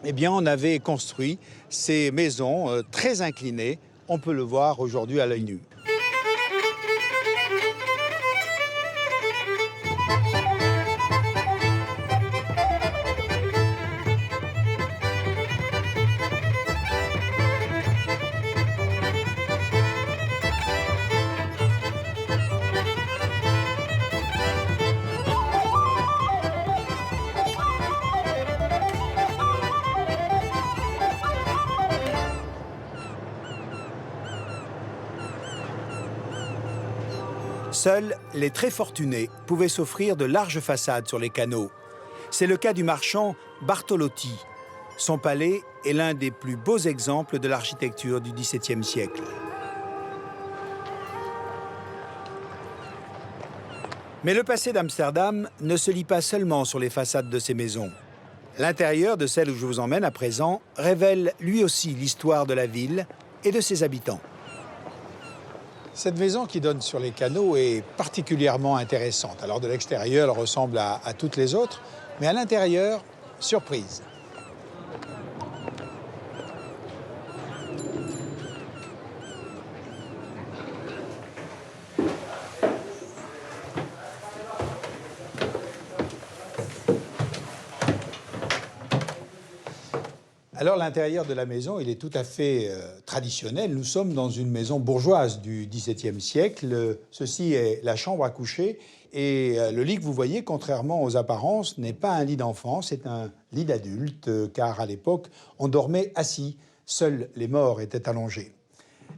eh bien on avait construit ces maisons très inclinées. On peut le voir aujourd'hui à l'œil nu. Seuls les très fortunés pouvaient s'offrir de larges façades sur les canaux. C'est le cas du marchand Bartolotti. Son palais est l'un des plus beaux exemples de l'architecture du XVIIe siècle. Mais le passé d'Amsterdam ne se lit pas seulement sur les façades de ces maisons. L'intérieur de celle où je vous emmène à présent révèle lui aussi l'histoire de la ville et de ses habitants. Cette maison qui donne sur les canaux est particulièrement intéressante. Alors de l'extérieur, elle ressemble à toutes les autres, mais à l'intérieur, surprise. Alors l'intérieur de la maison, il est tout à fait traditionnel. Nous sommes dans une maison bourgeoise du XVIIe siècle. Ceci est la chambre à coucher et le lit que vous voyez, contrairement aux apparences, n'est pas un lit d'enfant, c'est un lit d'adulte, car à l'époque, on dormait assis. Seuls les morts étaient allongés.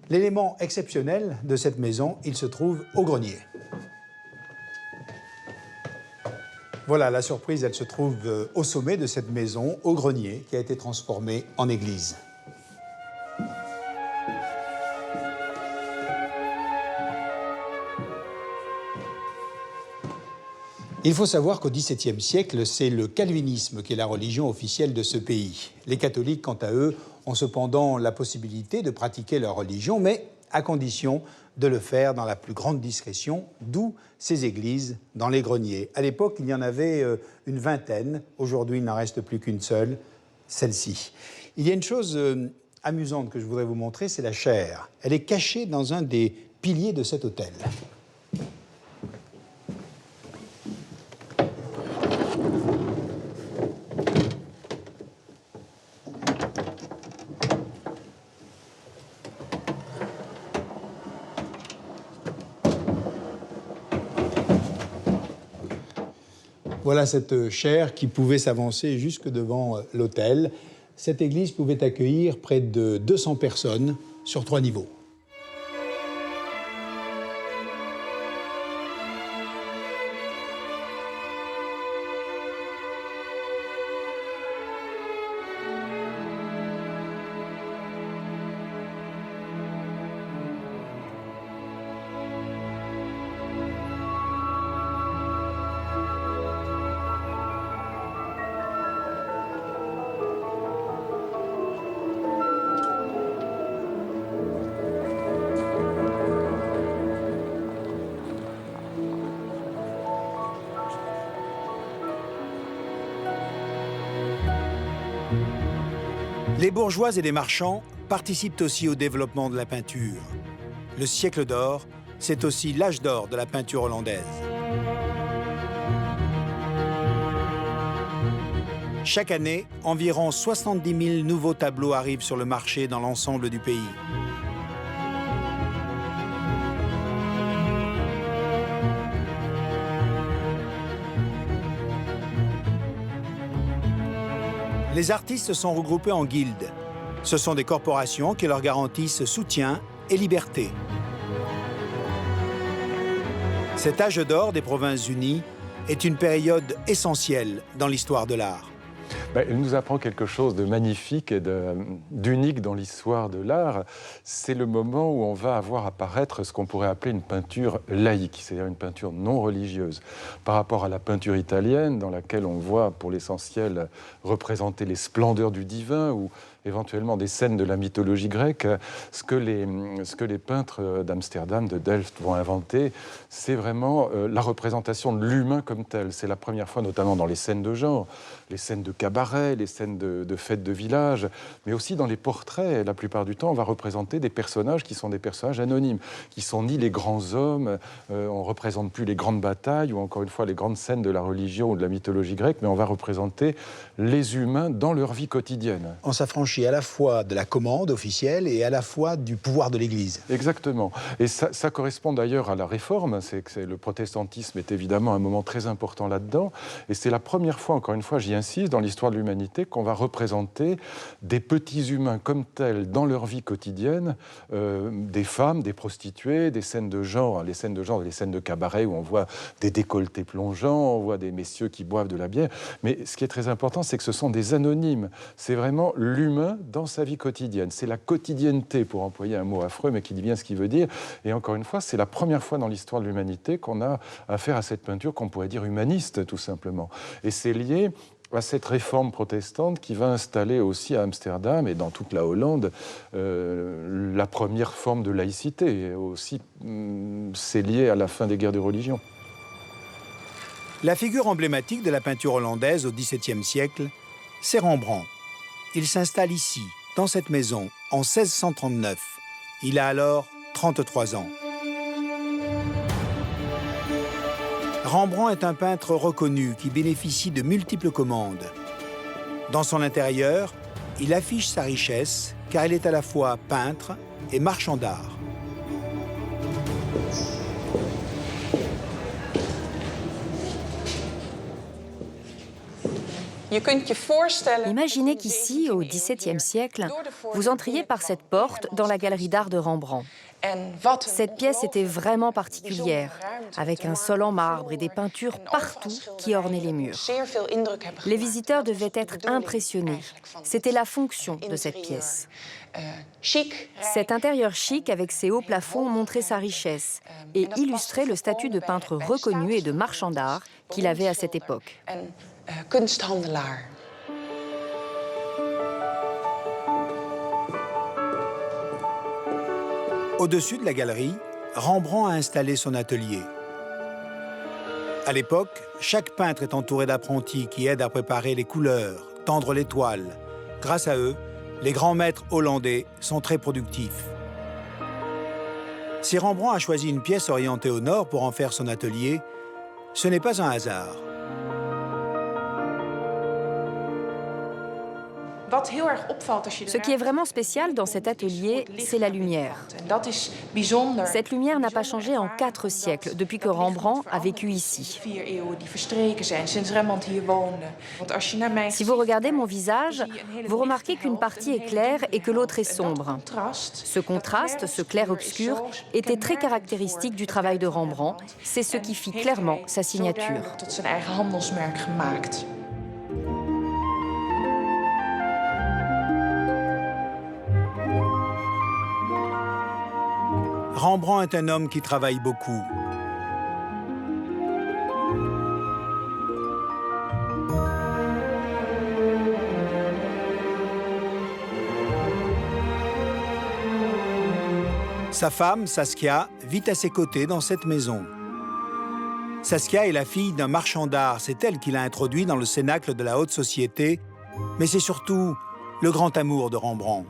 L'élément exceptionnel de cette maison, il se trouve au grenier. Voilà, la surprise, elle se trouve au sommet de cette maison, au grenier, qui a été transformé en église. Il faut savoir qu'au XVIIe siècle, c'est le calvinisme qui est la religion officielle de ce pays. Les catholiques, quant à eux, ont cependant la possibilité de pratiquer leur religion, mais à condition de le faire dans la plus grande discrétion, d'où ces églises dans les greniers. À l'époque, il y en avait une vingtaine. Aujourd'hui, il n'en reste plus qu'une seule, celle-ci. Il y a une chose amusante que je voudrais vous montrer, c'est la chaire. Elle est cachée dans un des piliers de cet autel. Voilà cette chaire qui pouvait s'avancer jusque devant l'autel. Cette église pouvait accueillir près de 200 personnes sur 3 niveaux. Les bourgeois et les marchands participent aussi au développement de la peinture. Le siècle d'or, c'est aussi l'âge d'or de la peinture hollandaise. Chaque année, environ 70 000 nouveaux tableaux arrivent sur le marché dans l'ensemble du pays. Les artistes sont regroupés en guildes. Ce sont des corporations qui leur garantissent soutien et liberté. Cet âge d'or des Provinces-Unies est une période essentielle dans l'histoire de l'art. Elle nous apprend quelque chose de magnifique et d'unique dans l'histoire de l'art. C'est le moment où on va voir apparaître ce qu'on pourrait appeler une peinture laïque, c'est-à-dire une peinture non religieuse. Par rapport à la peinture italienne, dans laquelle on voit pour l'essentiel représenter les splendeurs du divin ou éventuellement des scènes de la mythologie grecque, ce que les peintres d'Amsterdam, de Delft vont inventer, c'est vraiment la représentation de l'humain comme tel. C'est la première fois, notamment dans les scènes de genre, les scènes de cabaret, les scènes de fêtes de village, mais aussi dans les portraits. La plupart du temps, on va représenter des personnages qui sont des personnages anonymes, qui sont ni les grands hommes, on ne représente plus les grandes batailles ou encore une fois les grandes scènes de la religion ou de la mythologie grecque, mais on va représenter les humains dans leur vie quotidienne. On s'affranchit à la fois de la commande officielle et à la fois du pouvoir de l'Église. Exactement. Et ça correspond d'ailleurs à la Réforme. Le protestantisme est évidemment un moment très important là-dedans. Et c'est la première fois, encore une fois, j'y insiste, dans l'histoire de l'humanité, qu'on va représenter des petits humains comme tels dans leur vie quotidienne, des femmes, des prostituées, des scènes de genre, les scènes de cabaret où on voit des décolletés plongeants, on voit des messieurs qui boivent de la bière. Mais ce qui est très important, c'est que ce sont des anonymes. C'est vraiment l'humain dans sa vie quotidienne. C'est la quotidienneté, pour employer un mot affreux, mais qui dit bien ce qu'il veut dire. Et encore une fois, c'est la première fois dans l'histoire de l'humanité qu'on a affaire à cette peinture qu'on pourrait dire humaniste, tout simplement. Et c'est lié à cette réforme protestante qui va installer aussi à Amsterdam et dans toute la Hollande la première forme de laïcité. Et aussi, c'est lié à la fin des guerres de religion. La figure emblématique de la peinture hollandaise au XVIIe siècle, c'est Rembrandt. Il s'installe ici, dans cette maison, en 1639. Il a alors 33 ans. Rembrandt est un peintre reconnu qui bénéficie de multiples commandes. Dans son intérieur, il affiche sa richesse car il est à la fois peintre et marchand d'art. Imaginez qu'ici, au XVIIe siècle, vous entriez par cette porte dans la galerie d'art de Rembrandt. Cette pièce était vraiment particulière, avec un sol en marbre et des peintures partout qui ornaient les murs. Les visiteurs devaient être impressionnés. C'était la fonction de cette pièce. Cet intérieur chic avec ses hauts plafonds montrait sa richesse et illustrait le statut de peintre reconnu et de marchand d'art qu'il avait à cette époque. Au-dessus de la galerie, Rembrandt a installé son atelier. À l'époque, chaque peintre est entouré d'apprentis qui aident à préparer les couleurs, tendre les toiles. Grâce à eux, les grands maîtres hollandais sont très productifs. Si Rembrandt a choisi une pièce orientée au nord pour en faire son atelier, ce n'est pas un hasard. Ce qui est vraiment spécial dans cet atelier, c'est la lumière. Cette lumière n'a pas changé en 4 siècles, depuis que Rembrandt a vécu ici. Si vous regardez mon visage, vous remarquez qu'une partie est claire et que l'autre est sombre. Ce contraste, ce clair-obscur, était très caractéristique du travail de Rembrandt. C'est ce qui fit clairement sa signature. Rembrandt est un homme qui travaille beaucoup. Sa femme, Saskia, vit à ses côtés dans cette maison. Saskia est la fille d'un marchand d'art. C'est elle qui l'a introduit dans le cénacle de la haute société mais c'est surtout le grand amour de Rembrandt.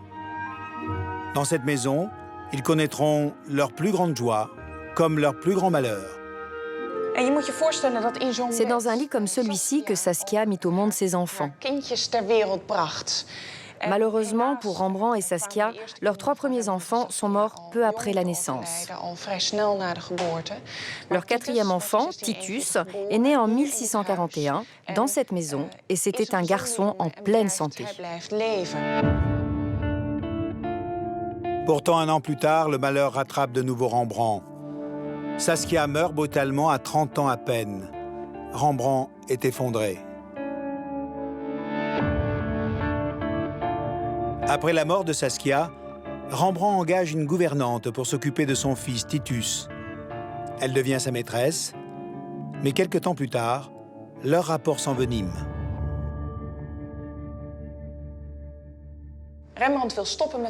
Dans cette maison, ils connaîtront leur plus grande joie comme leur plus grand malheur. C'est dans un lit comme celui-ci que Saskia mit au monde ses enfants. Malheureusement, pour Rembrandt et Saskia, leurs 3 premiers enfants sont morts peu après la naissance. Leur 4e enfant, Titus, est né en 1641 dans cette maison et c'était un garçon en pleine santé. Pourtant, un an plus tard, le malheur rattrape de nouveau Rembrandt. Saskia meurt brutalement à 30 ans à peine. Rembrandt est effondré. Après la mort de Saskia, Rembrandt engage une gouvernante pour s'occuper de son fils Titus. Elle devient sa maîtresse, mais quelque temps plus tard, leur rapport s'envenime.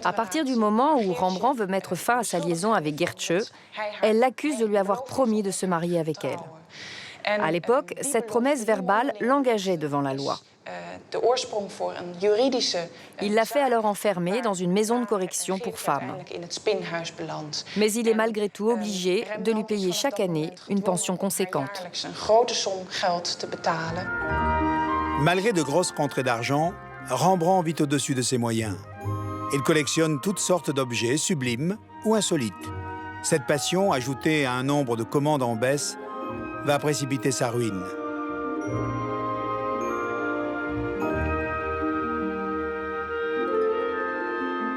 À partir du moment où Rembrandt veut mettre fin à sa liaison avec Geertje, elle l'accuse de lui avoir promis de se marier avec elle. À l'époque, cette promesse verbale l'engageait devant la loi. Il l'a fait alors enfermer dans une maison de correction pour femmes. Mais il est malgré tout obligé de lui payer chaque année une pension conséquente. Malgré de grosses rentrées d'argent, Rembrandt vit au-dessus de ses moyens. Il collectionne toutes sortes d'objets sublimes ou insolites. Cette passion, ajoutée à un nombre de commandes en baisse, va précipiter sa ruine.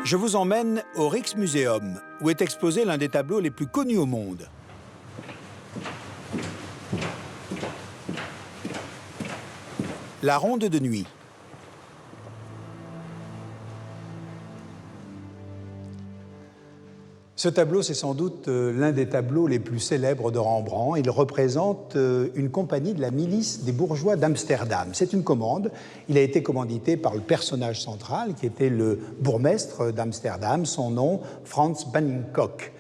Je vous emmène au Rijksmuseum, où est exposé l'un des tableaux les plus connus au monde. La Ronde de nuit. Ce tableau, c'est sans doute l'un des tableaux les plus célèbres de Rembrandt. Il représente une compagnie de la milice des bourgeois d'Amsterdam. C'est une commande. Il a été commandité par le personnage central, qui était le bourgmestre d'Amsterdam, son nom, Frans Banningkock.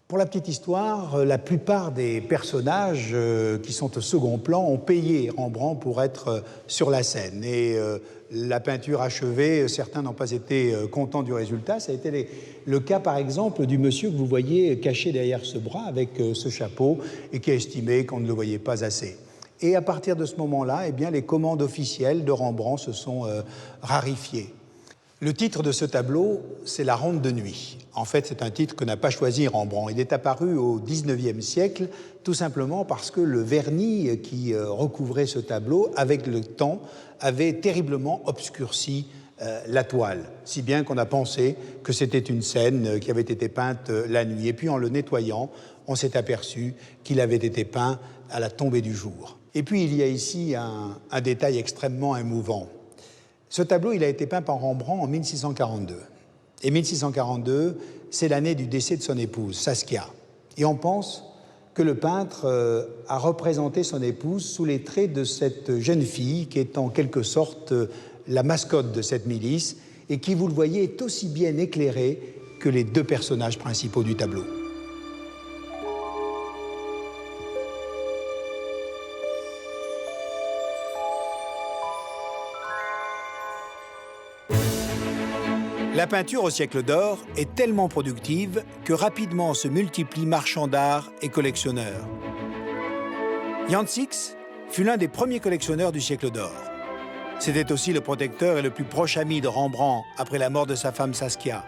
Pour la petite histoire, la plupart des personnages qui sont au second plan ont payé Rembrandt pour être sur la scène. Et la peinture achevée, certains n'ont pas été contents du résultat. Ça a été le cas, par exemple, du monsieur que vous voyez caché derrière ce bras avec ce chapeau et qui a estimé qu'on ne le voyait pas assez. Et à partir de ce moment-là, eh bien, les commandes officielles de Rembrandt se sont rarifiées. Le titre de ce tableau, c'est La Ronde de nuit. En fait, c'est un titre que n'a pas choisi Rembrandt. Il est apparu au XIXe siècle, tout simplement parce que le vernis qui recouvrait ce tableau, avec le temps, avait terriblement obscurci la toile, si bien qu'on a pensé que c'était une scène qui avait été peinte la nuit. Et puis, en le nettoyant, on s'est aperçu qu'il avait été peint à la tombée du jour. Et puis, il y a ici un détail extrêmement émouvant. Ce tableau, il a été peint par Rembrandt en 1642. Et 1642, c'est l'année du décès de son épouse, Saskia. Et on pense que le peintre a représenté son épouse sous les traits de cette jeune fille qui est en quelque sorte la mascotte de cette milice et qui, vous le voyez, est aussi bien éclairée que les 2 personnages principaux du tableau. La peinture au siècle d'or est tellement productive que rapidement se multiplient marchands d'art et collectionneurs. Jan Six fut l'un des premiers collectionneurs du siècle d'or. C'était aussi le protecteur et le plus proche ami de Rembrandt après la mort de sa femme Saskia.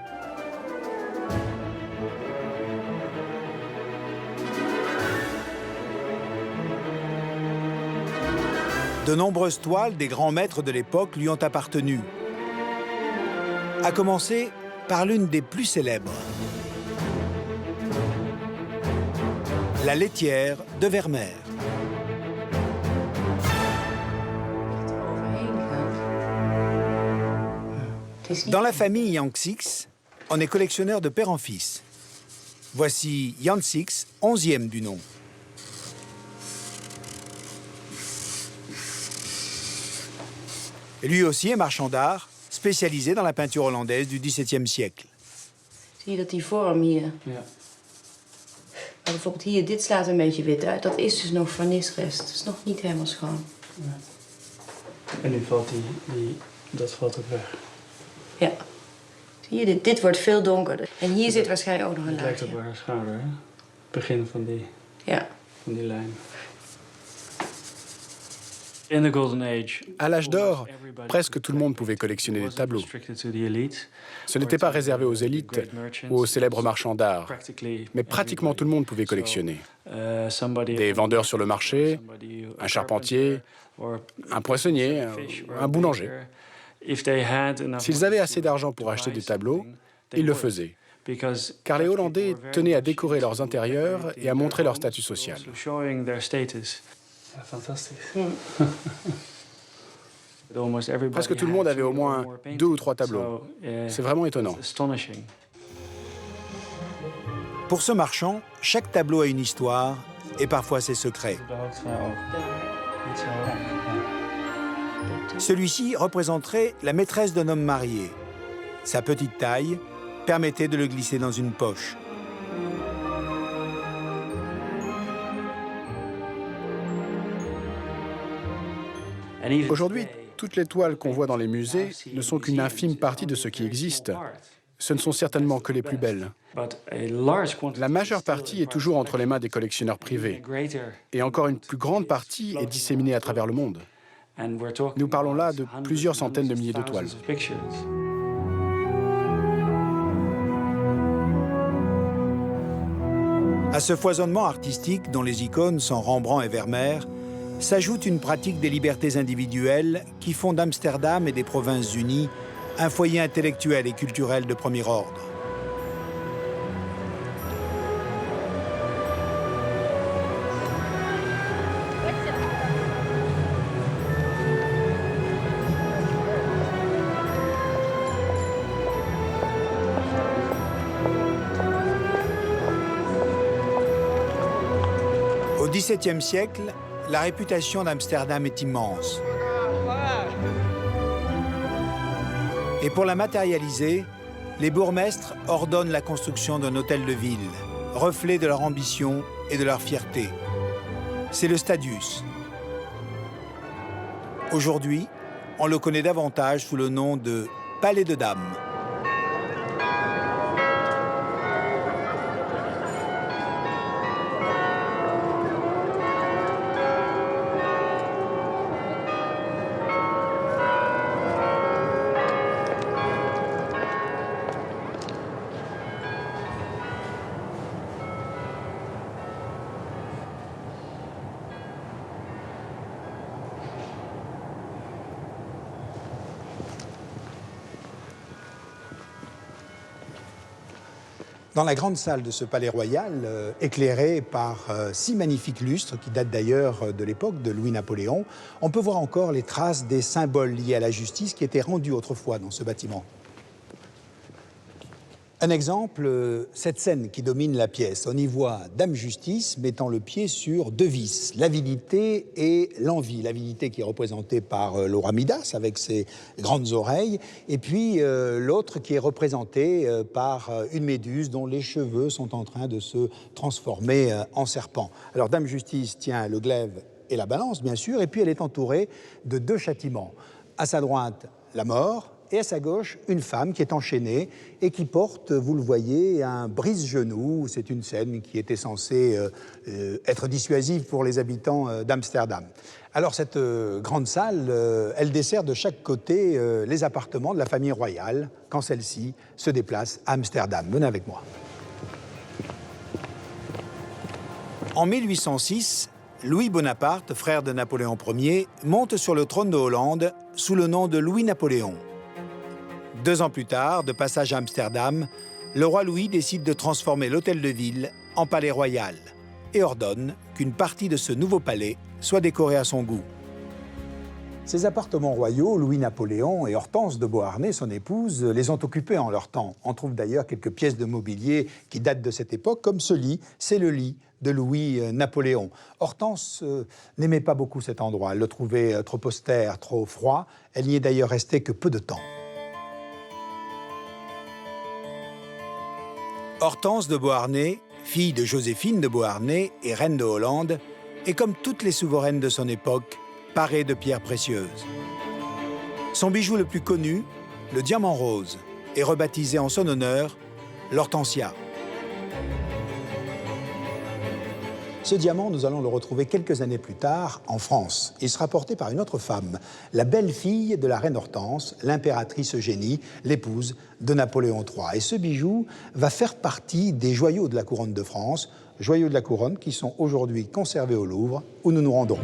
De nombreuses toiles des grands maîtres de l'époque lui ont appartenu, à commencer par l'une des plus célèbres, La laitière de Vermeer. Dans la famille Jan Six, on est collectionneur de père en fils. Voici Jan Six, 11e du nom. Lui aussi est marchand d'art, spécialisé dans la peinture hollandaise du XVIIe siècle. Zie je dat die vorm hier? Ja. Maar bijvoorbeeld hier, dit slaat een beetje wit uit. Dat is dus nog vernisrest. Het is nog niet helemaal schoon. Ja. En nu valt dat valt ook weg. Ja. Zie je, dit wordt veel donkerder. En hier zit waarschijnlijk ook nog een laagje. Het lijkt op haar schouder, hè? Het begin van die lijn. À l'âge d'or, presque tout le monde pouvait collectionner des tableaux. Ce n'était pas réservé aux élites ou aux célèbres marchands d'art, mais pratiquement tout le monde pouvait collectionner. Des vendeurs sur le marché, un charpentier, un poissonnier, un boulanger. S'ils avaient assez d'argent pour acheter des tableaux, ils le faisaient. Car les Hollandais tenaient à décorer leurs intérieurs et à montrer leur statut social. Presque tout le monde avait au moins 2 ou 3 tableaux. C'est vraiment étonnant. Pour ce marchand, chaque tableau a une histoire et parfois ses secrets. Celui-ci représenterait la maîtresse d'un homme marié. Sa petite taille permettait de le glisser dans une poche. Aujourd'hui, toutes les toiles qu'on voit dans les musées ne sont qu'une infime partie de ce qui existe. Ce ne sont certainement que les plus belles. La majeure partie est toujours entre les mains des collectionneurs privés. Et encore une plus grande partie est disséminée à travers le monde. Nous parlons là de plusieurs centaines de milliers de toiles. À ce foisonnement artistique dont les icônes sont Rembrandt et Vermeer, s'ajoute une pratique des libertés individuelles qui font d'Amsterdam et des Provinces-Unies un foyer intellectuel et culturel de premier ordre. Au XVIIe siècle, la réputation d'Amsterdam est immense. Et pour la matérialiser, les bourgmestres ordonnent la construction d'un hôtel de ville, reflet de leur ambition et de leur fierté. C'est le Stadhuis. Aujourd'hui, on le connaît davantage sous le nom de Palais de Dam. Dans la grande salle de ce palais royal, éclairée par 6 magnifiques lustres qui datent d'ailleurs de l'époque de Louis-Napoléon, on peut voir encore les traces des symboles liés à la justice qui étaient rendus autrefois dans ce bâtiment. Un exemple, cette scène qui domine la pièce. On y voit Dame Justice mettant le pied sur 2 vices, l'avidité et l'envie. L'avidité qui est représentée par le roi Midas avec ses grandes oreilles, et puis l'autre qui est représentée par une méduse dont les cheveux sont en train de se transformer en serpent. Alors Dame Justice tient le glaive et la balance, bien sûr, et puis elle est entourée de 2 châtiments. À sa droite, la mort, et à sa gauche, une femme qui est enchaînée et qui porte, vous le voyez, un brise-genou. C'est une scène qui était censée être dissuasive pour les habitants d'Amsterdam. Alors cette grande salle, elle dessert de chaque côté les appartements de la famille royale quand celle-ci se déplace à Amsterdam. Venez avec moi. En 1806, Louis Bonaparte, frère de Napoléon Ier, monte sur le trône de Hollande sous le nom de Louis-Napoléon. 2 ans plus tard, de passage à Amsterdam, le roi Louis décide de transformer l'hôtel de ville en palais royal et ordonne qu'une partie de ce nouveau palais soit décorée à son goût. Ces appartements royaux, Louis-Napoléon et Hortense de Beauharnais, son épouse, les ont occupés en leur temps. On trouve d'ailleurs quelques pièces de mobilier qui datent de cette époque, comme ce lit, c'est le lit de Louis-Napoléon. Hortense n'aimait pas beaucoup cet endroit, elle le trouvait trop austère, trop froid. Elle n'y est d'ailleurs restée que peu de temps. Hortense de Beauharnais, fille de Joséphine de Beauharnais et reine de Hollande, est comme toutes les souveraines de son époque, parée de pierres précieuses. Son bijou le plus connu, le diamant rose, est rebaptisé en son honneur l'Hortensia. Ce diamant, nous allons le retrouver quelques années plus tard en France. Il sera porté par une autre femme, la belle-fille de la reine Hortense, l'impératrice Eugénie, l'épouse de Napoléon III. Et ce bijou va faire partie des joyaux de la couronne de France, joyaux de la couronne qui sont aujourd'hui conservés au Louvre, où nous nous rendons.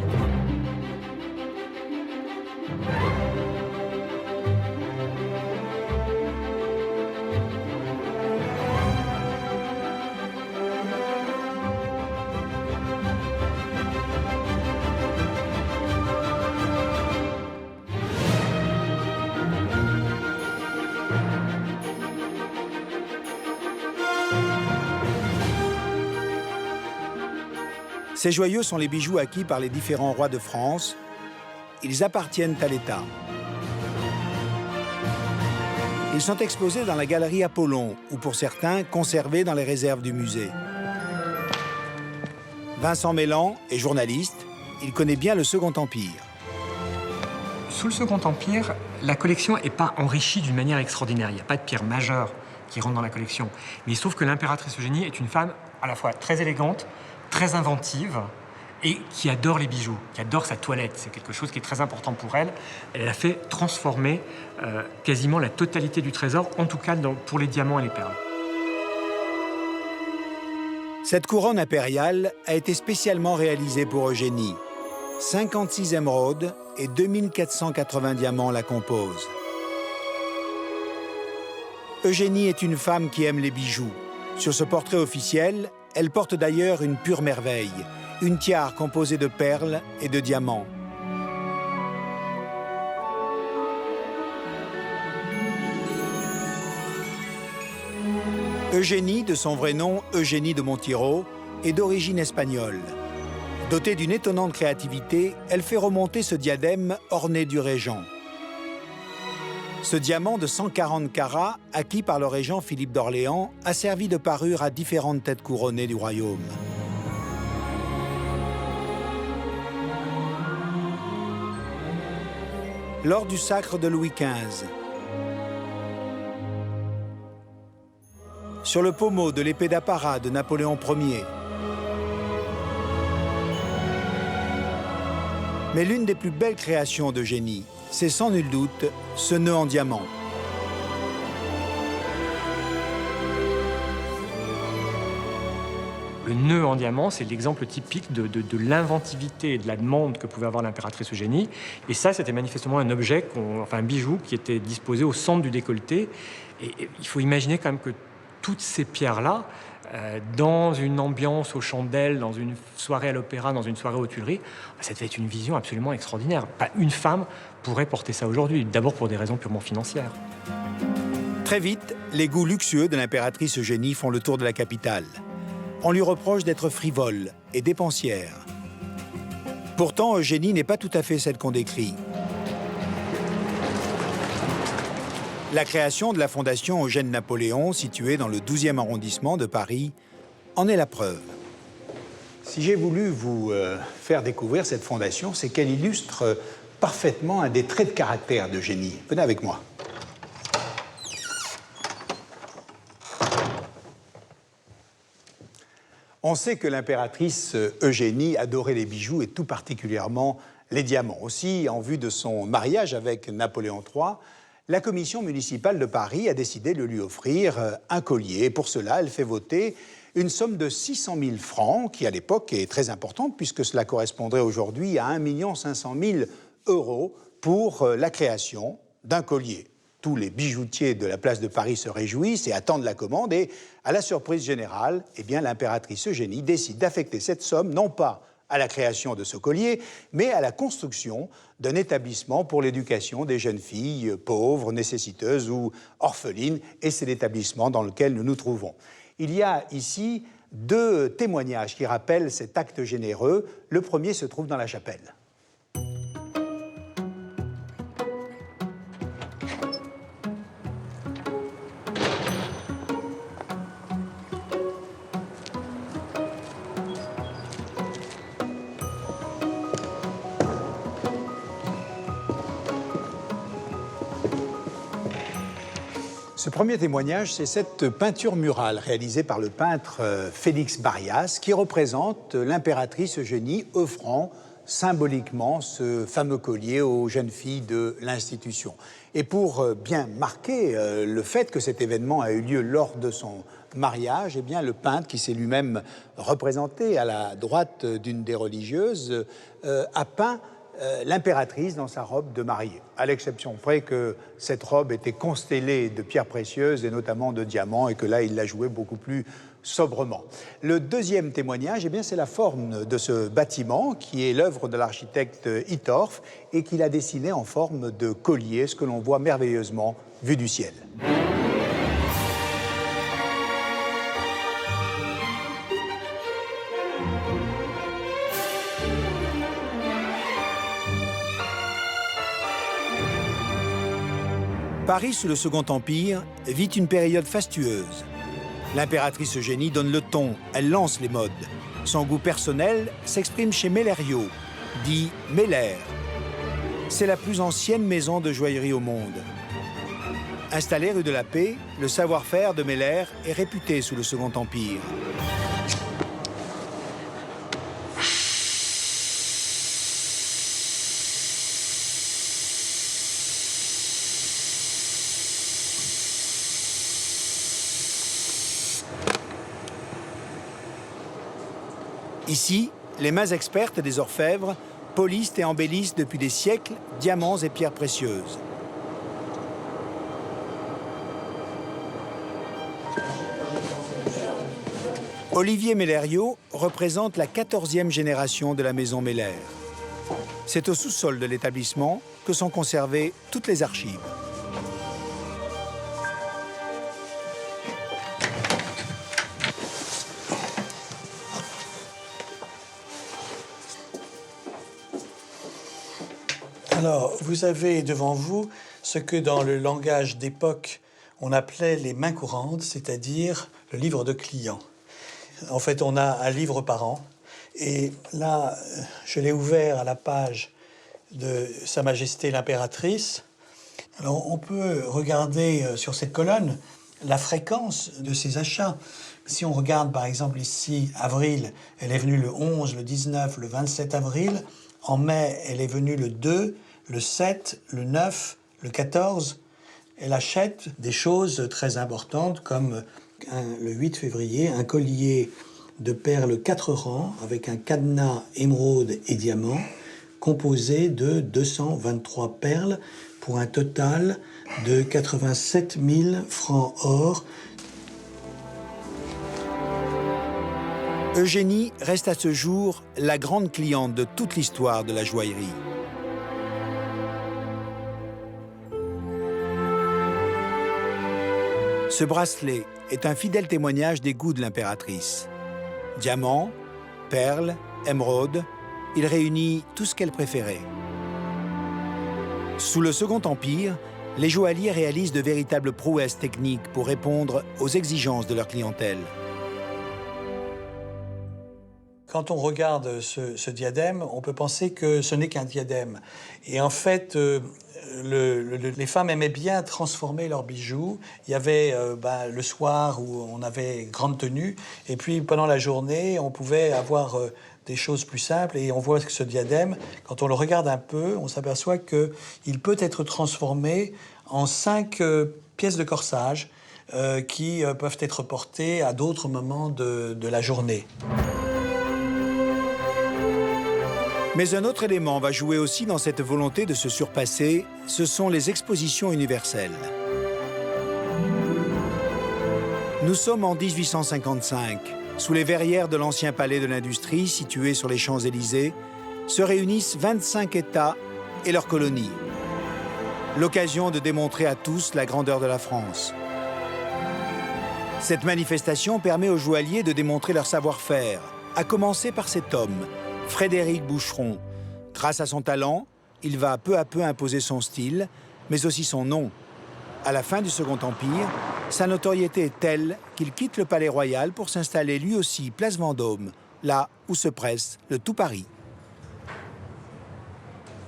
Ces joyaux sont les bijoux acquis par les différents rois de France. Ils appartiennent à l'État. Ils sont exposés dans la galerie Apollon, ou pour certains, conservés dans les réserves du musée. Vincent Mélan est journaliste. Il connaît bien le Second Empire. Sous le Second Empire, la collection n'est pas enrichie d'une manière extraordinaire. Il n'y a pas de pierres majeures qui rentrent dans la collection. Mais il se trouve que l'impératrice Eugénie est une femme à la fois très élégante, très inventive et qui adore les bijoux, qui adore sa toilette. C'est quelque chose qui est très important pour elle. Elle a fait transformer quasiment la totalité du trésor, en tout cas pour les diamants et les perles. Cette couronne impériale a été spécialement réalisée pour Eugénie. 56 émeraudes et 2480 diamants la composent. Eugénie est une femme qui aime les bijoux. Sur ce portrait officiel, elle porte d'ailleurs une pure merveille, une tiare composée de perles et de diamants. Eugénie, de son vrai nom Eugénie de Montijo, est d'origine espagnole. Dotée d'une étonnante créativité, elle fait remonter ce diadème orné du régent. Ce diamant de 140 carats, acquis par le régent Philippe d'Orléans, a servi de parure à différentes têtes couronnées du royaume. Lors du sacre de Louis XV, sur le pommeau de l'épée d'apparat de Napoléon Ier, mais l'une des plus belles créations d'Eugénie, c'est sans nul doute ce nœud en diamant. Le nœud en diamant, c'est l'exemple typique de l'inventivité et de la demande que pouvait avoir l'impératrice Eugénie. Et ça, c'était manifestement un objet, un bijou qui était disposé au centre du décolleté. Et il faut imaginer quand même que toutes ces pierres-là, dans une ambiance aux chandelles, dans une soirée à l'opéra, dans une soirée aux Tuileries, ça devait être une vision absolument extraordinaire. Pas une femme pourrait porter ça aujourd'hui, d'abord pour des raisons purement financières. Très vite, les goûts luxueux de l'impératrice Eugénie font le tour de la capitale. On lui reproche d'être frivole et dépensière. Pourtant, Eugénie n'est pas tout à fait celle qu'on décrit. La création de la fondation Eugène-Napoléon, située dans le 12e arrondissement de Paris, en est la preuve. Si j'ai voulu vous faire découvrir cette fondation, c'est qu'elle illustre parfaitement un des traits de caractère d'Eugénie. Venez avec moi. On sait que l'impératrice Eugénie adorait les bijoux et tout particulièrement les diamants. Aussi, en vue de son mariage avec Napoléon III, la commission municipale de Paris a décidé de lui offrir un collier. Pour cela, elle fait voter une somme de 600 000 francs, qui à l'époque est très importante, puisque cela correspondrait aujourd'hui à 1 500 000 € pour la création d'un collier. Tous les bijoutiers de la place de Paris se réjouissent et attendent la commande. Et à la surprise générale, l'impératrice Eugénie décide d'affecter cette somme, non pas à la création de ce collier, mais à la construction d'un établissement pour l'éducation des jeunes filles pauvres, nécessiteuses ou orphelines. Et c'est l'établissement dans lequel nous nous trouvons. Il y a ici 2 témoignages qui rappellent cet acte généreux. Le premier se trouve dans la chapelle. Ce premier témoignage, c'est cette peinture murale réalisée par le peintre Félix Barrias qui représente l'impératrice Eugénie offrant symboliquement ce fameux collier aux jeunes filles de l'institution. Et pour bien marquer le fait que cet événement a eu lieu lors de son mariage, eh bien, le peintre, qui s'est lui-même représenté à la droite d'une des religieuses, a peint l'impératrice dans sa robe de mariée, à l'exception près que cette robe était constellée de pierres précieuses et notamment de diamants, et que là, il l'a jouée beaucoup plus sobrement. Le deuxième témoignage, eh bien, c'est la forme de ce bâtiment qui est l'œuvre de l'architecte Hittorf et qu'il a dessiné en forme de collier, ce que l'on voit merveilleusement vu du ciel. Paris, sous le Second Empire, vit une période fastueuse. L'impératrice Eugénie donne le ton, elle lance les modes. Son goût personnel s'exprime chez Mellerio, dit Meller. C'est la plus ancienne maison de joaillerie au monde. Installée rue de la Paix, le savoir-faire de Meller est réputé sous le Second Empire. Ici, les mains expertes des orfèvres polissent et embellissent depuis des siècles diamants et pierres précieuses. Olivier Mellerio représente la 14e génération de la maison Meller. C'est au sous-sol de l'établissement que sont conservées toutes les archives. Alors, vous avez devant vous ce que dans le langage d'époque, on appelait les mains courantes, c'est-à-dire le livre de clients. En fait, on a un livre par an. Et là, je l'ai ouvert à la page de Sa Majesté l'impératrice. Alors, on peut regarder sur cette colonne la fréquence de ses achats. Si on regarde, par exemple, ici, avril, elle est venue le 11, le 19, le 27 avril. En mai, elle est venue le 2, le 7, le 9, le 14. Elle achète des choses très importantes comme le 8 février, un collier de perles 4 rangs avec un cadenas émeraude et diamant composé de 223 perles pour un total de 87 000 francs or. Eugénie reste à ce jour la grande cliente de toute l'histoire de la joaillerie. Ce bracelet est un fidèle témoignage des goûts de l'impératrice. Diamants, perles, émeraudes, il réunit tout ce qu'elle préférait. Sous le Second Empire, les joailliers réalisent de véritables prouesses techniques pour répondre aux exigences de leur clientèle. Quand on regarde ce diadème, on peut penser que ce n'est qu'un diadème. Et en fait, les femmes aimaient bien transformer leurs bijoux. Il y avait le soir où on avait grande tenue, et puis pendant la journée, on pouvait avoir des choses plus simples. Et on voit que ce diadème, quand on le regarde un peu, on s'aperçoit qu'il peut être transformé en 5 pièces de corsage qui peuvent être portées à d'autres moments de la journée. Mais un autre élément va jouer aussi dans cette volonté de se surpasser, ce sont les expositions universelles. Nous sommes en 1855. Sous les verrières de l'ancien palais de l'industrie, situé sur les Champs-Élysées, se réunissent 25 États et leurs colonies. L'occasion de démontrer à tous la grandeur de la France. Cette manifestation permet aux joailliers de démontrer leur savoir-faire, à commencer par cet homme, Frédéric Boucheron. Grâce à son talent, il va peu à peu imposer son style, mais aussi son nom. À la fin du Second Empire, sa notoriété est telle qu'il quitte le Palais Royal pour s'installer lui aussi place Vendôme, là où se presse le tout Paris.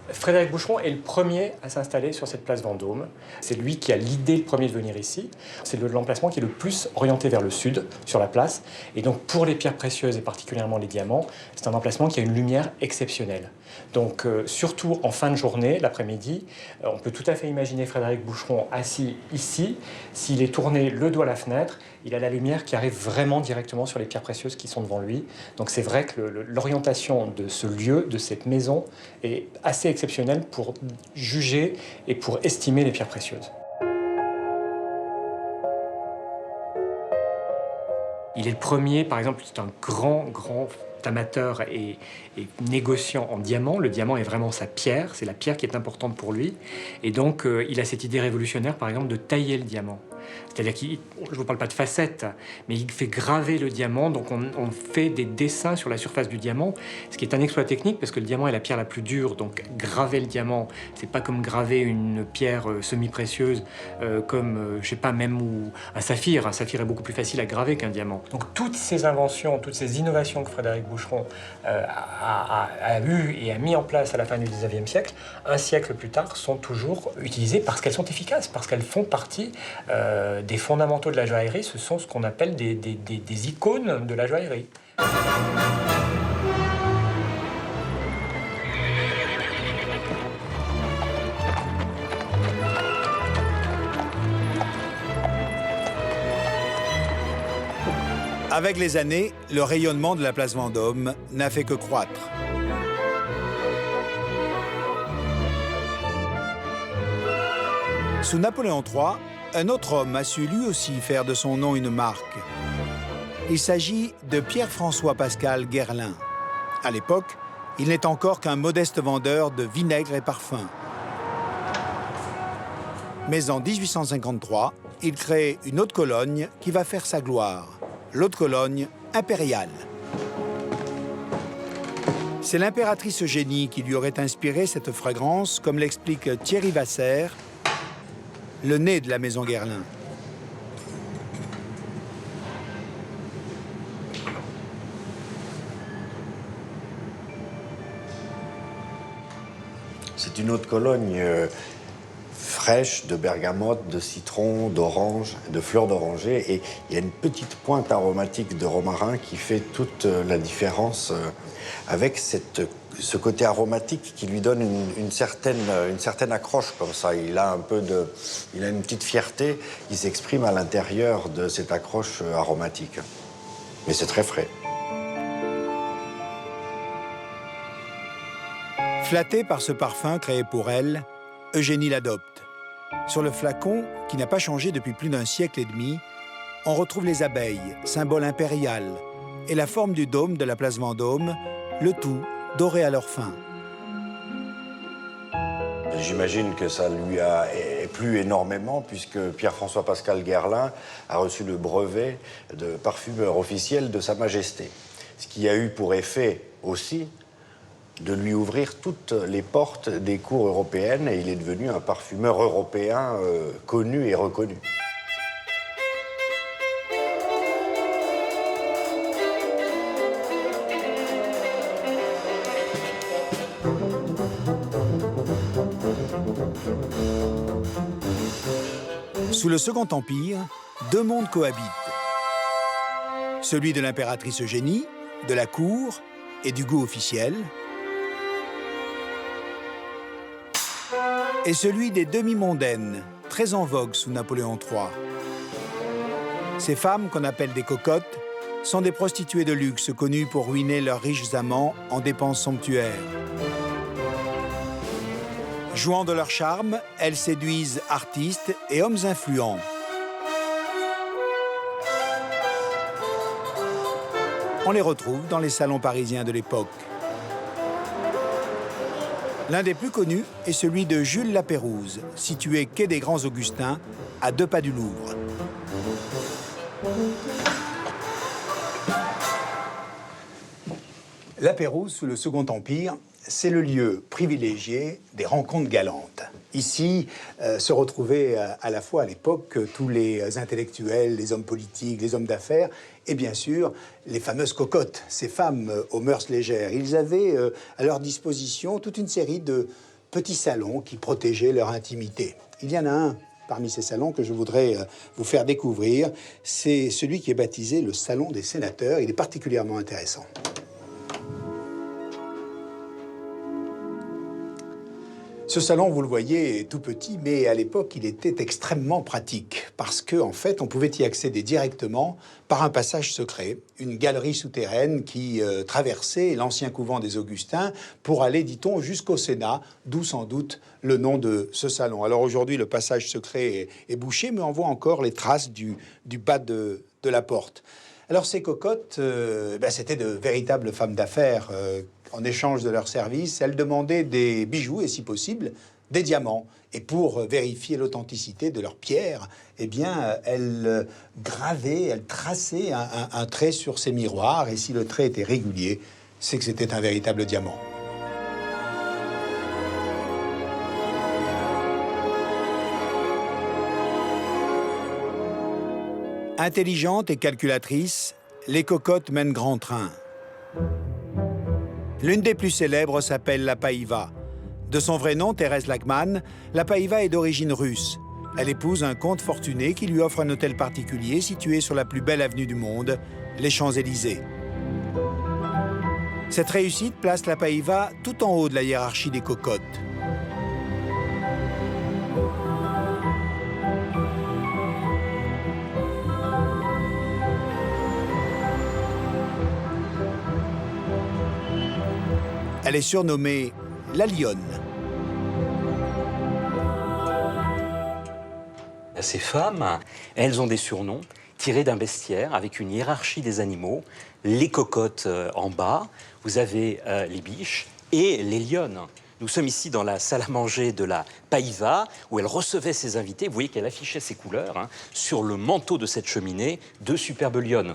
Frédéric Boucheron est le premier à s'installer sur cette place Vendôme. C'est lui qui a l'idée le premier de venir ici. C'est l'emplacement qui est le plus orienté vers le sud, sur la place. Et donc pour les pierres précieuses et particulièrement les diamants, c'est un emplacement qui a une lumière exceptionnelle. Donc surtout en fin de journée, l'après-midi, on peut tout à fait imaginer Frédéric Boucheron assis ici. S'il est tourné le dos à la fenêtre, il a la lumière qui arrive vraiment directement sur les pierres précieuses qui sont devant lui. Donc c'est vrai que l'orientation de ce lieu, de cette maison, est assez exceptionnelle pour juger et pour estimer les pierres précieuses. Il est le premier, par exemple, c'est un grand amateur et négociant en diamant. Le diamant est vraiment sa pierre, c'est la pierre qui est importante pour lui. Et donc, il a cette idée révolutionnaire, par exemple, de tailler le diamant. C'est-à-dire qu'il, je ne vous parle pas de facettes, mais il fait graver le diamant, donc on fait des dessins sur la surface du diamant, ce qui est un exploit technique parce que le diamant est la pierre la plus dure, donc graver le diamant, c'est pas comme graver une pierre semi-précieuse, comme, je sais pas, même ou un saphir. Un saphir est beaucoup plus facile à graver qu'un diamant. Donc toutes ces inventions, toutes ces innovations que Frédéric Boucheron a eues et a mis en place à la fin du 19e siècle, un siècle plus tard, sont toujours utilisées parce qu'elles sont efficaces, parce qu'elles font partie des fondamentaux de la joaillerie. Ce sont ce qu'on appelle des icônes de la joaillerie. Avec les années, le rayonnement de la place Vendôme n'a fait que croître. Sous Napoléon III, un autre homme a su lui aussi faire de son nom une marque. Il s'agit de Pierre-François Pascal Guerlain. À l'époque, il n'est encore qu'un modeste vendeur de vinaigre et parfums. Mais en 1853, il crée une haute Cologne qui va faire sa gloire, l'haute Cologne impériale. C'est l'impératrice Eugénie qui lui aurait inspiré cette fragrance, comme l'explique Thierry Vasser, le nez de la maison Guerlain. C'est une haute Cologne fraîche de bergamote, de citron, d'orange, de fleurs d'oranger. Et il y a une petite pointe aromatique de romarin qui fait toute la différence avec ce côté aromatique qui lui donne une certaine accroche comme ça. Il a une petite fierté qui s'exprime à l'intérieur de cette accroche aromatique. Mais c'est très frais. Flattée par ce parfum créé pour elle, Eugénie l'adopte. Sur le flacon, qui n'a pas changé depuis plus d'un siècle et demi, on retrouve les abeilles, symbole impérial, et la forme du dôme de la place Vendôme, le tout doré à leur fin. J'imagine que ça lui a plu énormément puisque Pierre-François Pascal Guerlain a reçu le brevet de parfumeur officiel de Sa Majesté. Ce qui a eu pour effet aussi de lui ouvrir toutes les portes des cours européennes et il est devenu un parfumeur européen connu et reconnu. Sous le Second Empire, deux mondes cohabitent. Celui de l'impératrice Eugénie, de la cour et du goût officiel, et celui des demi-mondaines, très en vogue sous Napoléon III. Ces femmes, qu'on appelle des cocottes, sont des prostituées de luxe connues pour ruiner leurs riches amants en dépenses somptuaires. Jouant de leur charme, elles séduisent artistes et hommes influents. On les retrouve dans les salons parisiens de l'époque. L'un des plus connus est celui de Jules Lapérouse, situé quai des Grands Augustins, à 2 pas du Louvre. Lapérouse, sous le Second Empire, c'est le lieu privilégié des rencontres galantes. Ici se retrouvaient à la fois à l'époque tous les intellectuels, les hommes politiques, les hommes d'affaires et bien sûr les fameuses cocottes, ces femmes aux mœurs légères. Ils avaient à leur disposition toute une série de petits salons qui protégeaient leur intimité. Il y en a un parmi ces salons que je voudrais vous faire découvrir. C'est celui qui est baptisé le Salon des sénateurs. Il est particulièrement intéressant. Ce salon, vous le voyez, est tout petit, mais à l'époque, il était extrêmement pratique parce qu'en fait, on pouvait y accéder directement par un passage secret, une galerie souterraine qui traversait l'ancien couvent des Augustins pour aller, dit-on, jusqu'au Sénat, d'où sans doute le nom de ce salon. Alors aujourd'hui, le passage secret est bouché, mais on voit encore les traces du bas de la porte. Alors ces cocottes, c'était de véritables femmes d'affaires. En échange de leurs services, elles demandaient des bijoux et, si possible, des diamants. Et pour vérifier l'authenticité de leurs pierres, eh bien, elles gravaient, elles traçaient un trait sur ces miroirs. Et si le trait était régulier, c'est que c'était un véritable diamant. Intelligentes et calculatrices, les cocottes mènent grand train. L'une des plus célèbres s'appelle la Païva. De son vrai nom, Thérèse Lachmann, la Païva est d'origine russe. Elle épouse un comte fortuné qui lui offre un hôtel particulier situé sur la plus belle avenue du monde, les Champs-Élysées. Cette réussite place la Païva tout en haut de la hiérarchie des cocottes. Elle est surnommée la Lionne. Ces femmes, elles ont des surnoms tirés d'un bestiaire avec une hiérarchie des animaux. Les cocottes en bas, vous avez les biches et les lionnes. Nous sommes ici dans la salle à manger de la Païva, où elle recevait ses invités. Vous voyez qu'elle affichait ses couleurs sur le manteau de cette cheminée, de superbes lionnes.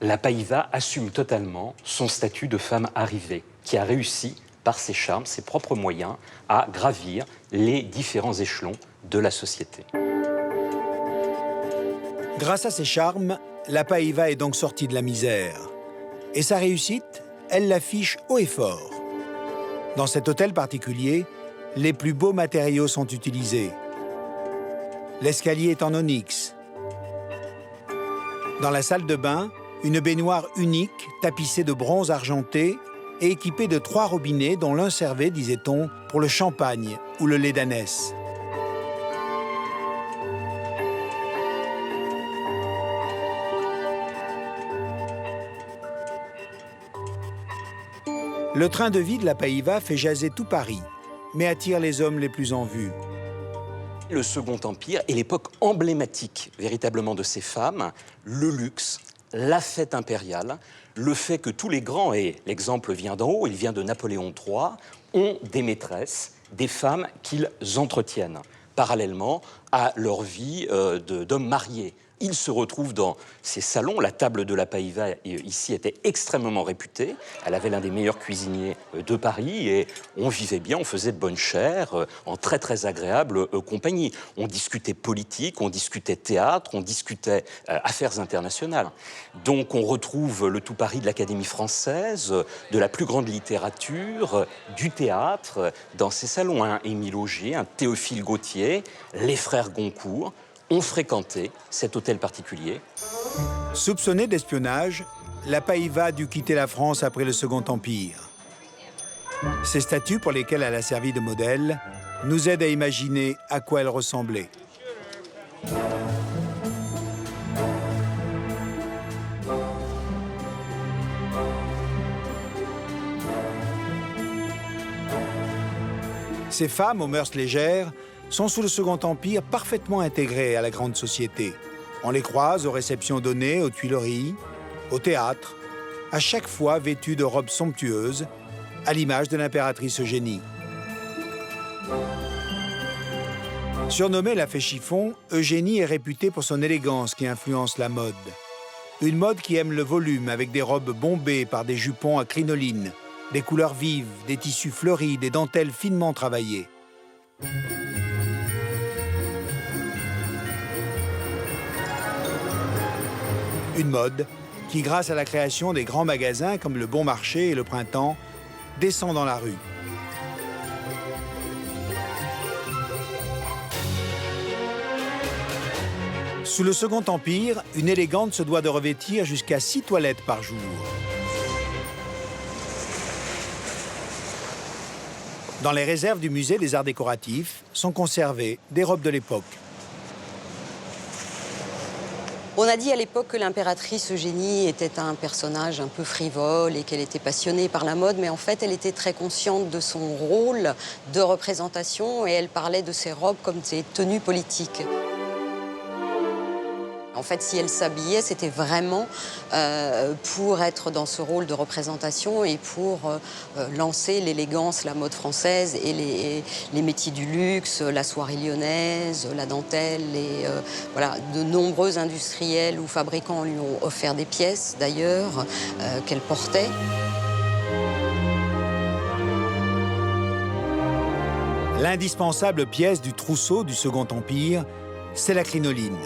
La Païva assume totalement son statut de femme arrivée, qui a réussi, par ses charmes, ses propres moyens, à gravir les différents échelons de la société. Grâce à ses charmes, la Païva est donc sortie de la misère. Et sa réussite, elle l'affiche haut et fort. Dans cet hôtel particulier, les plus beaux matériaux sont utilisés. L'escalier est en onyx. Dans la salle de bain, une baignoire unique, tapissée de bronze argenté et équipée de 3 robinets dont l'un servait, disait-on, pour le champagne ou le lait d'ânesse. Le train de vie de la Païva fait jaser tout Paris, mais attire les hommes les plus en vue. Le Second Empire est l'époque emblématique, véritablement, de ces femmes, le luxe, la fête impériale, le fait que tous les grands, et l'exemple vient d'en haut, il vient de Napoléon III, ont des maîtresses, des femmes qu'ils entretiennent, parallèlement à leur vie d'hommes mariés. Ils se retrouvent dans ces salons. La table de la Païva, ici, était extrêmement réputée. Elle avait l'un des meilleurs cuisiniers de Paris et on vivait bien, on faisait de bonne chère, en très, très agréable compagnie. On discutait politique, on discutait théâtre, on discutait affaires internationales. Donc on retrouve le tout Paris de l'Académie française, de la plus grande littérature, du théâtre, dans ces salons. Un Émile Augier, un Théophile Gautier, les frères Goncourt ont fréquenté cet hôtel particulier. Soupçonnée d'espionnage, la Païva a dû quitter la France après le Second Empire. Ces statues, pour lesquelles elle a servi de modèle, nous aident à imaginer à quoi elle ressemblait. Ces femmes aux mœurs légères sont sous le Second Empire parfaitement intégrées à la grande société. On les croise aux réceptions données, aux Tuileries, au théâtre, à chaque fois vêtues de robes somptueuses, à l'image de l'impératrice Eugénie. Surnommée la fée chiffon, Eugénie est réputée pour son élégance qui influence la mode. Une mode qui aime le volume avec des robes bombées par des jupons à crinoline, des couleurs vives, des tissus fleuris, des dentelles finement travaillées. Une mode qui, grâce à la création des grands magasins comme le Bon Marché et le Printemps, descend dans la rue. Sous le Second Empire, une élégante se doit de revêtir jusqu'à 6 toilettes par jour. Dans les réserves du musée des arts décoratifs sont conservées des robes de l'époque. On a dit à l'époque que l'impératrice Eugénie était un personnage un peu frivole et qu'elle était passionnée par la mode, mais en fait, elle était très consciente de son rôle de représentation et elle parlait de ses robes comme ses tenues politiques. En fait, si elle s'habillait, c'était vraiment pour être dans ce rôle de représentation et pour lancer l'élégance, la mode française et les métiers du luxe, la soirée lyonnaise, la dentelle. Et voilà, de nombreux industriels ou fabricants lui ont offert des pièces, d'ailleurs, qu'elle portait. L'indispensable pièce du trousseau du Second Empire, c'est la crinoline.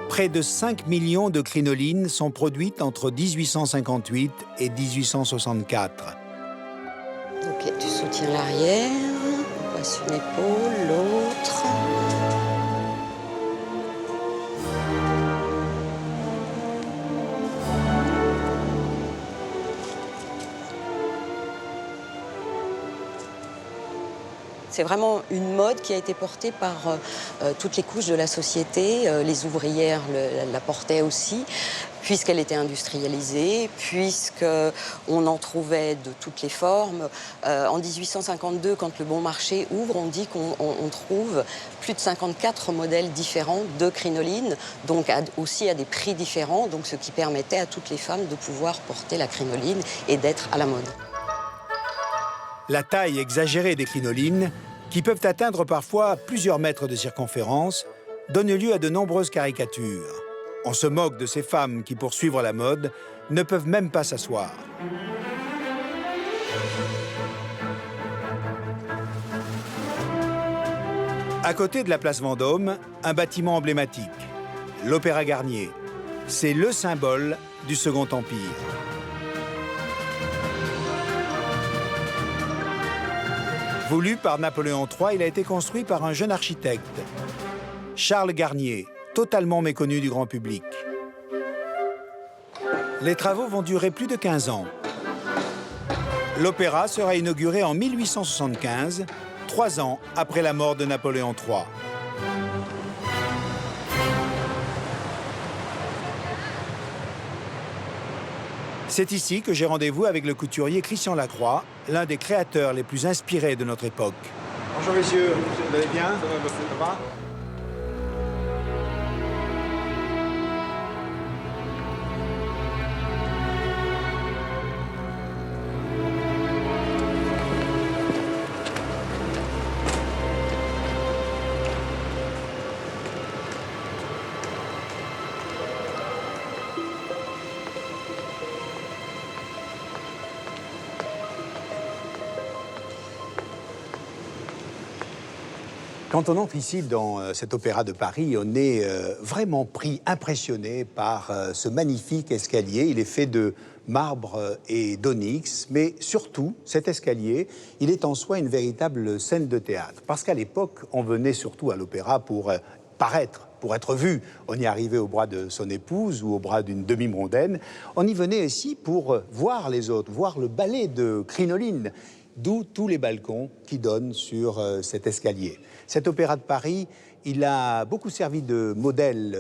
Près de 5 millions de crinolines sont produites entre 1858 et 1864. Ok, tu soutiens l'arrière, on passe une épaule, l'autre. C'est vraiment une mode qui a été portée par toutes les couches de la société. Les ouvrières la portaient aussi, puisqu'elle était industrialisée, puisqu'on en trouvait de toutes les formes. En 1852, quand le Bon Marché ouvre, on dit qu'on trouve plus de 54 modèles différents de crinolines, donc aussi à des prix différents, donc ce qui permettait à toutes les femmes de pouvoir porter la crinoline et d'être à la mode. La taille exagérée des crinolines, qui peuvent atteindre parfois plusieurs mètres de circonférence, donne lieu à de nombreuses caricatures. On se moque de ces femmes qui, pour suivre la mode, ne peuvent même pas s'asseoir. À côté de la place Vendôme, un bâtiment emblématique, l'Opéra Garnier. C'est le symbole du Second Empire. Voulu par Napoléon III, il a été construit par un jeune architecte, Charles Garnier, totalement méconnu du grand public. Les travaux vont durer plus de 15 ans. L'opéra sera inauguré en 1875, 3 ans après la mort de Napoléon III. C'est ici que j'ai rendez-vous avec le couturier Christian Lacroix, l'un des créateurs les plus inspirés de notre époque. Bonjour messieurs, vous allez bien? Ça va? Quand on entre ici dans cet opéra de Paris, on est vraiment impressionné par ce magnifique escalier. Il est fait de marbre et d'onyx, mais surtout, cet escalier, il est en soi une véritable scène de théâtre. Parce qu'à l'époque, on venait surtout à l'opéra pour paraître, pour être vu. On y arrivait au bras de son épouse ou au bras d'une demi-mondaine. On y venait aussi pour voir les autres, voir le ballet de crinoline, d'où tous les balcons qui donnent sur cet escalier. Cet opéra de Paris, il a beaucoup servi de modèle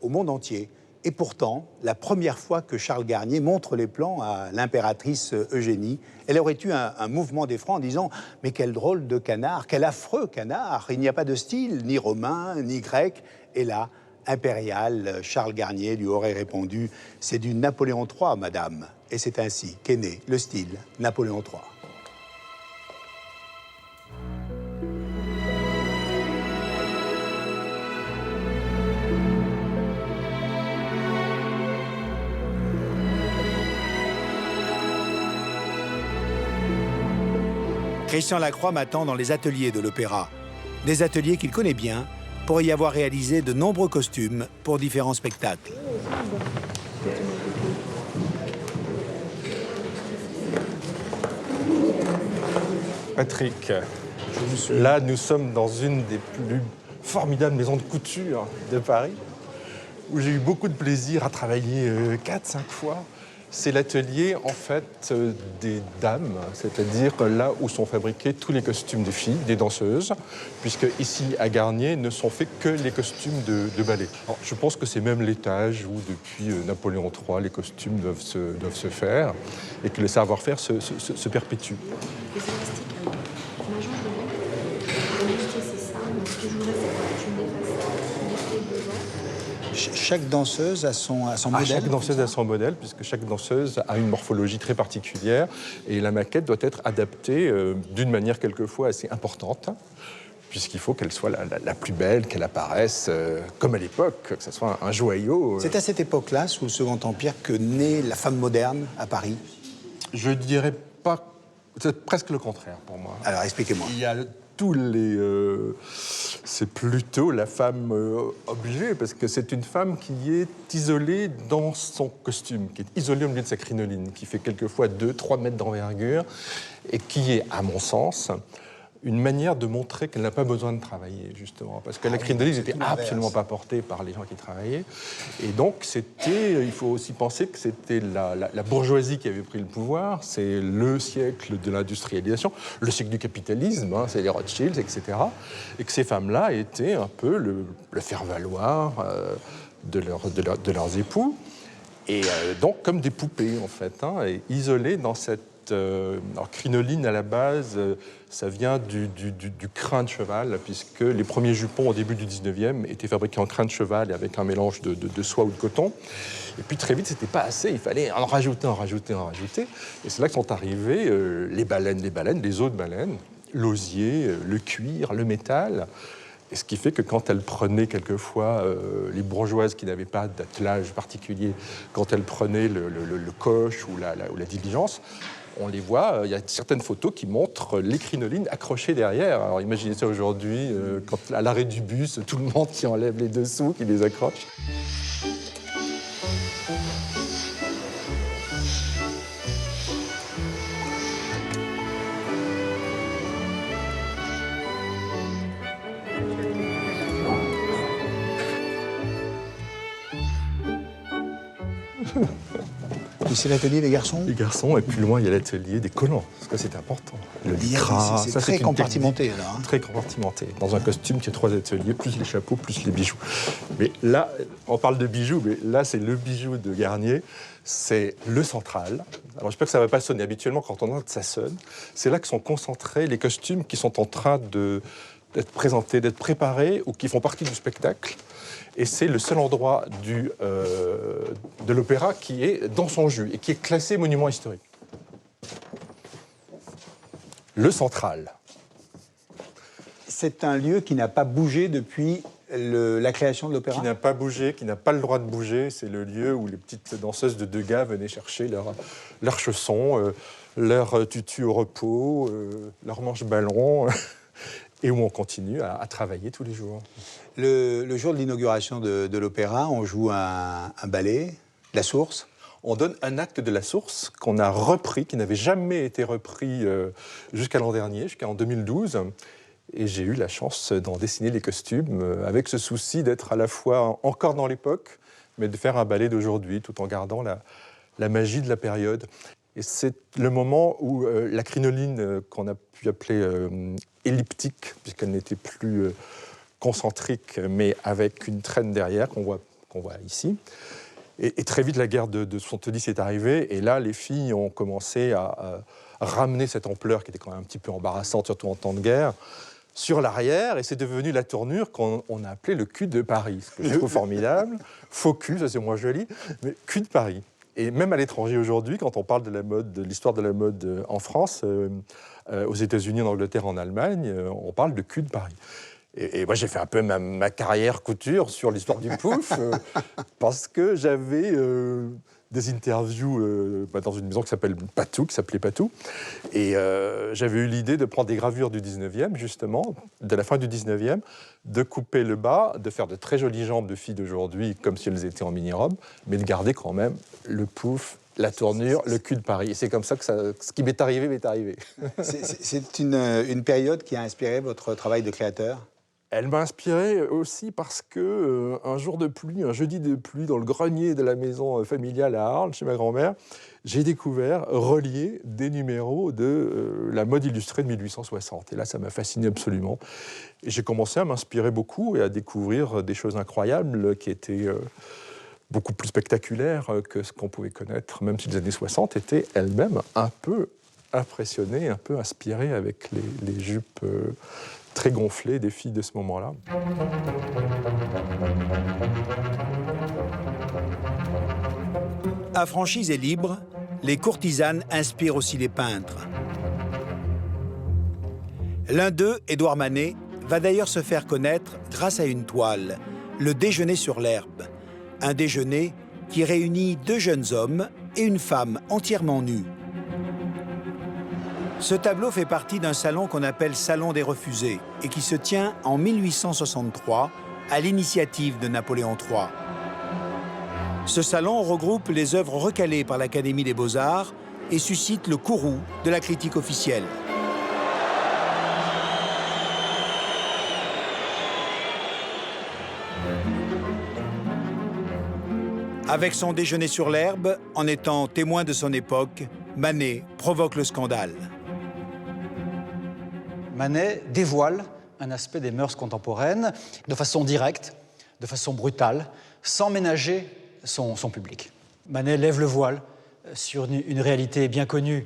au monde entier. Et pourtant, la première fois que Charles Garnier montre les plans à l'impératrice Eugénie, elle aurait eu un mouvement d'effroi en disant « Mais quel drôle de canard, quel affreux canard, il n'y a pas de style, ni romain, ni grec. » Et là, impérial, Charles Garnier lui aurait répondu « C'est du Napoléon III, madame. » Et c'est ainsi qu'est né le style Napoléon III. Christian Lacroix m'attend dans les ateliers de l'opéra. Des ateliers qu'il connaît bien pour y avoir réalisé de nombreux costumes pour différents spectacles. Patrick, là nous sommes dans une des plus formidables maisons de couture de Paris. où j'ai eu beaucoup de plaisir à travailler 4-5 fois, c'est l'atelier en fait des dames, c'est-à-dire là où sont fabriqués tous les costumes des filles, des danseuses, puisque ici à Garnier ne sont faits que les costumes de ballet. Alors, je pense que c'est même l'étage où depuis Napoléon III les costumes doivent se faire et que le savoir-faire se perpétue. Les élastiques, alors, tu m'as changé de l'élastique, c'est ça, donc ce que je voudrais, c'est que tu me fasses ça, tu me fais devant. Chaque danseuse a son modèle. Chaque danseuse a son modèle, puisque chaque danseuse a une morphologie très particulière et la maquette doit être adaptée d'une manière quelquefois assez importante, puisqu'il faut qu'elle soit la plus belle, qu'elle apparaisse comme à l'époque, que ce soit un joyau. C'est à cette époque-là, sous le Second Empire, que naît la femme moderne à Paris? Je dirais pas... C'est presque le contraire pour moi. Alors expliquez-moi. Il y a tous les... c'est plutôt la femme objet, parce que c'est une femme qui est isolée dans son costume, qui est isolée au milieu de sa crinoline, qui fait quelquefois 2-3 mètres d'envergure, et qui est, à mon sens, une manière de montrer qu'elle n'a pas besoin de travailler, justement. Parce que la crinoline n'était absolument pas portée par les gens qui travaillaient. Et donc, il faut aussi penser que c'était la bourgeoisie qui avait pris le pouvoir. C'est le siècle de l'industrialisation, le siècle du capitalisme, hein, c'est les Rothschilds, etc. Et que ces femmes-là étaient un peu le faire-valoir de leurs époux. Et donc, comme des poupées, en fait, hein, et isolées dans cette... Alors, crinoline, à la base, ça vient du crin de cheval, puisque les premiers jupons au début du 19e étaient fabriqués en crin de cheval et avec un mélange de soie ou de coton. Et puis très vite, c'était pas assez, il fallait en rajouter. Et c'est là que sont arrivées les baleines, les os de baleine, l'osier, le cuir, le métal. Et ce qui fait que quand elles prenaient quelquefois les bourgeoises qui n'avaient pas d'attelage particulier, quand elles prenaient le coche ou la diligence, on les voit, il y a certaines photos qui montrent les crinolines accrochées derrière. Alors imaginez ça aujourd'hui, quand à l'arrêt du bus, tout le monde qui enlève les dessous, qui les accroche. C'est l'atelier des garçons? Les garçons, et plus loin, il y a l'atelier des collants, parce que c'est important. Le lycra, c'est très compartimenté, là. Hein. Très compartimenté. Dans un costume, il y a 3 ateliers, plus les chapeaux, plus les bijoux. Mais là, on parle de bijoux, mais là, c'est le bijou de Garnier, c'est le central. Alors, j'espère que ça ne va pas sonner. Habituellement, quand on entre, ça sonne. C'est là que sont concentrés les costumes qui sont en train d'être présentés, d'être préparés, ou qui font partie du spectacle. Et c'est le seul endroit de l'opéra qui est dans son jus et qui est classé monument historique. Le central. C'est un lieu qui n'a pas bougé depuis la création de l'opéra? Qui n'a pas bougé, qui n'a pas le droit de bouger. C'est le lieu où les petites danseuses de Degas venaient chercher leurs chaussons, leur tutu au repos, leur manche-ballon, et où on continue à travailler tous les jours. Le jour de l'inauguration de l'opéra, on joue un ballet, La Source. On donne un acte de La Source qu'on a repris, qui n'avait jamais été repris jusqu'à l'an dernier, jusqu'en 2012. Et j'ai eu la chance d'en dessiner les costumes, avec ce souci d'être à la fois encore dans l'époque, mais de faire un ballet d'aujourd'hui, tout en gardant la magie de la période. Et c'est le moment où la crinoline, qu'on a pu appeler elliptique, puisqu'elle n'était plus concentrique, mais avec une traîne derrière, qu'on voit ici. Et très vite, la guerre de 70 est arrivée, et là, les filles ont commencé à ramener cette ampleur, qui était quand même un petit peu embarrassante, surtout en temps de guerre, sur l'arrière, et c'est devenu la tournure qu'on a appelée le cul de Paris, ce que je trouve formidable. Faux cul, ça c'est moins joli, mais cul de Paris. Et même à l'étranger aujourd'hui, quand on parle de l'histoire de la mode en France, aux États-Unis, en Angleterre, en Allemagne, on parle de cul de Paris. Et moi, j'ai fait un peu ma carrière couture sur l'histoire du pouf, parce que j'avais des interviews dans une maison qui s'appelait Patou. Et j'avais eu l'idée de prendre des gravures du 19e, justement, de la fin du 19e, de couper le bas, de faire de très jolies jambes de filles d'aujourd'hui, comme si elles étaient en mini-robe, mais de garder quand même le pouf, la tournure, le cul de Paris. Et c'est comme ça que ce qui m'est arrivé m'est arrivé. C'est une période qui a inspiré votre travail de créateur? Elle m'a inspiré aussi parce que un jour de pluie, un jeudi de pluie, dans le grenier de la maison familiale à Arles, chez ma grand-mère, j'ai découvert, relié, des numéros de la mode illustrée de 1860. Et là, ça m'a fasciné absolument. Et j'ai commencé à m'inspirer beaucoup et à découvrir des choses incroyables qui étaient beaucoup plus spectaculaires que ce qu'on pouvait connaître, même si les années 60 étaient elles-mêmes un peu impressionnées, un peu inspirées avec les jupes très gonflées des filles de ce moment-là. Affranchies et libres, les courtisanes inspirent aussi les peintres. L'un d'eux, Édouard Manet, va d'ailleurs se faire connaître grâce à une toile, Le Déjeuner sur l'herbe. Un déjeuner qui réunit 2 jeunes hommes et une femme entièrement nue. Ce tableau fait partie d'un salon qu'on appelle Salon des Refusés et qui se tient en 1863 à l'initiative de Napoléon III. Ce salon regroupe les œuvres recalées par l'Académie des Beaux-Arts et suscite le courroux de la critique officielle. Avec son Déjeuner sur l'herbe, en étant témoin de son époque, Manet provoque le scandale. Manet dévoile un aspect des mœurs contemporaines de façon directe, de façon brutale, sans ménager son public. Manet lève le voile sur une réalité bien connue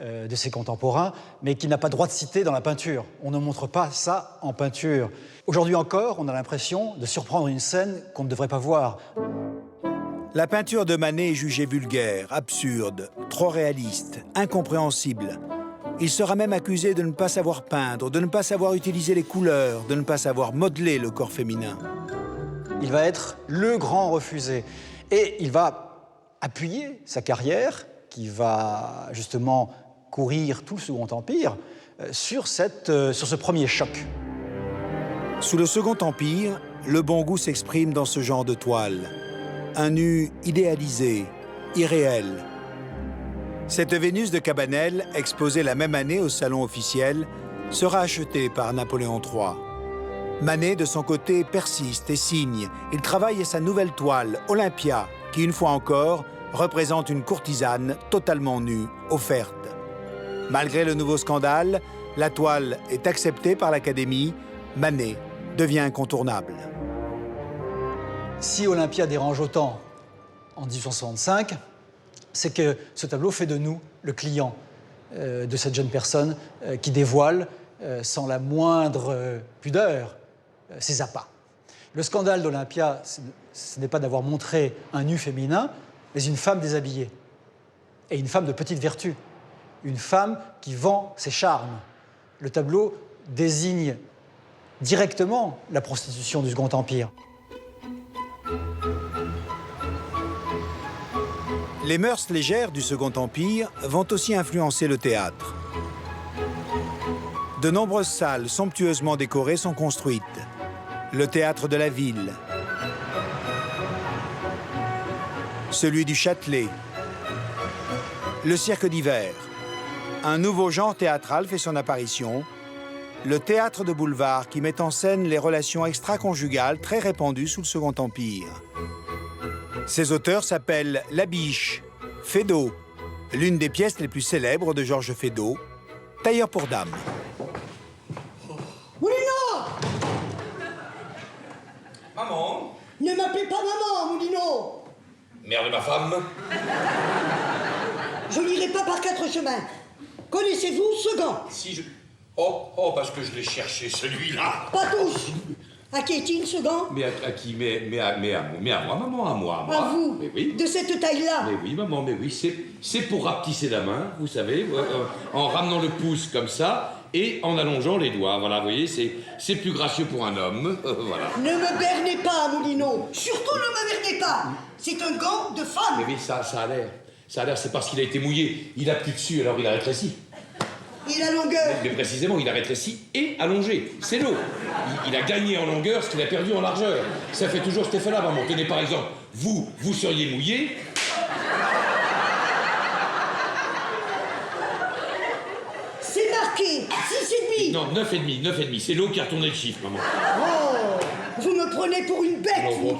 de ses contemporains, mais qui n'a pas droit de citer dans la peinture. On ne montre pas ça en peinture. Aujourd'hui encore, on a l'impression de surprendre une scène qu'on ne devrait pas voir. La peinture de Manet est jugée vulgaire, absurde, trop réaliste, incompréhensible. Il sera même accusé de ne pas savoir peindre, de ne pas savoir utiliser les couleurs, de ne pas savoir modeler le corps féminin. Il va être le grand refusé. Et il va appuyer sa carrière, qui va justement courir tout le Second Empire, sur ce premier choc. Sous le Second Empire, le bon goût s'exprime dans ce genre de toile. Un nu idéalisé, irréel. Cette Vénus de Cabanel, exposée la même année au Salon officiel, sera achetée par Napoléon III. Manet, de son côté, persiste et signe. Il travaille à sa nouvelle toile, Olympia, qui, une fois encore, représente une courtisane totalement nue, offerte. Malgré le nouveau scandale, la toile est acceptée par l'Académie. Manet devient incontournable. Si Olympia dérange autant en 1865, c'est que ce tableau fait de nous le client de cette jeune personne qui dévoile sans la moindre pudeur ses appas. Le scandale d'Olympia, ce n'est pas d'avoir montré un nu féminin, mais une femme déshabillée. Et une femme de petite vertu. Une femme qui vend ses charmes. Le tableau désigne directement la prostitution du Second Empire. Les mœurs légères du Second Empire vont aussi influencer le théâtre. De nombreuses salles somptueusement décorées sont construites. Le théâtre de la Ville, celui du Châtelet, le cirque d'hiver. Un nouveau genre théâtral fait son apparition, le théâtre de boulevard qui met en scène les relations extra-conjugales très répandues sous le Second Empire. Ses auteurs s'appellent Labiche, Feydeau, l'une des pièces les plus célèbres de Georges Feydeau, Tailleur pour dames. Moulino! Maman? Ne m'appelez pas maman, Moulino! Mère de ma femme? Je n'irai pas par 4 chemins. Connaissez-vous ce gant? Si je... Oh, parce que je l'ai cherché, celui-là. Pas tous. À qui est-il, ce gant? Mais à qui? Mais à moi, maman, à moi. À vous? Mais oui. De cette taille-là? Mais oui, maman, mais oui. C'est pour rapetisser la main, vous savez, en ramenant le pouce comme ça et en allongeant les doigts. Voilà, vous voyez, c'est plus gracieux pour un homme. Voilà. Ne me bernez pas, Moulino. Surtout ne me bernez pas. C'est un gant de femme. Mais oui, ça a l'air. Ça a l'air, c'est parce qu'il a été mouillé. Il a plus dessus, alors il a rétréci. Et la longueur? Mais précisément, il a rétréci et allongé. C'est l'eau. Il a gagné en longueur ce qu'il a perdu en largeur. Ça fait toujours cet effet-là, maman. Tenez, par exemple, vous seriez mouillé. C'est marqué 6,5 9,5. Non, 9,5, 9,5. C'est l'eau qui a retourné le chiffre, maman. Oh, vous me prenez pour une bête. Non,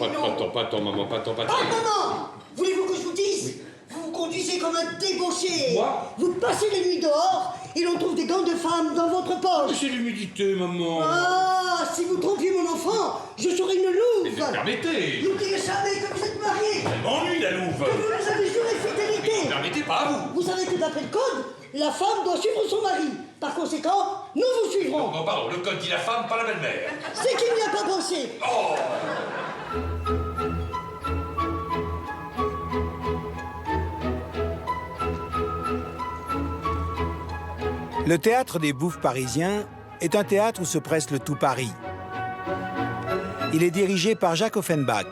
pas tant, maman, pas tant. Oh, maman, voulez-vous que je vous dise? Vous vous conduisez comme un débauché. Moi? Vous passez les nuits dehors et l'on trouve des gants de femme dans votre poche. C'est l'humidité, maman. Ah, si vous trompiez mon enfant, je serais une louve. Mais permettez. N'oubliez jamais que vous êtes mariés. Elle m'ennuie, la louve. Que vous nous avez juré fidélité. Ne permettez pas à vous. Vous savez que d'après le code, la femme doit suivre son mari. Par conséquent, nous vous suivrons. Non, pardon, le code dit la femme, pas la belle-mère. C'est qu'il n'y a pas pensé. Oh! Le théâtre des Bouffes parisiens est un théâtre où se presse le tout Paris. Il est dirigé par Jacques Offenbach.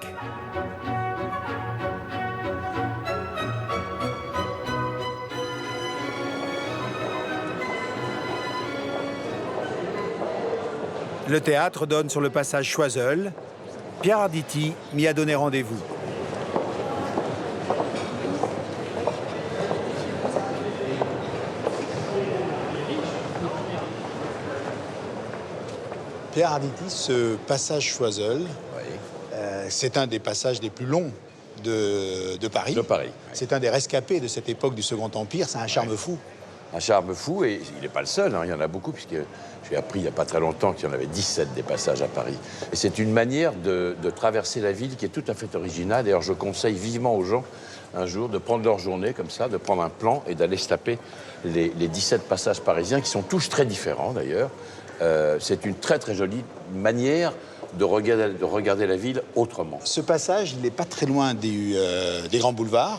Le théâtre donne sur le passage Choiseul. Pierre Arditi m'y a donné rendez-vous. Pierre Arditi, ce passage Choiseul, c'est un des passages les plus longs de Paris. De Paris. C'est un des rescapés de cette époque du Second Empire. C'est un charme fou. Un charme fou, et il n'est pas le seul, hein, il y en a beaucoup, puisque j'ai appris il n'y a pas très longtemps qu'il y en avait 17 des passages à Paris. Et c'est une manière de traverser la ville qui est tout à fait originale. D'ailleurs, je conseille vivement aux gens, un jour, de prendre leur journée comme ça, de prendre un plan et d'aller se taper les 17 passages parisiens, qui sont tous très différents d'ailleurs. C'est une très très jolie manière de regarder la ville autrement. Ce passage, il n'est pas très loin des grands boulevards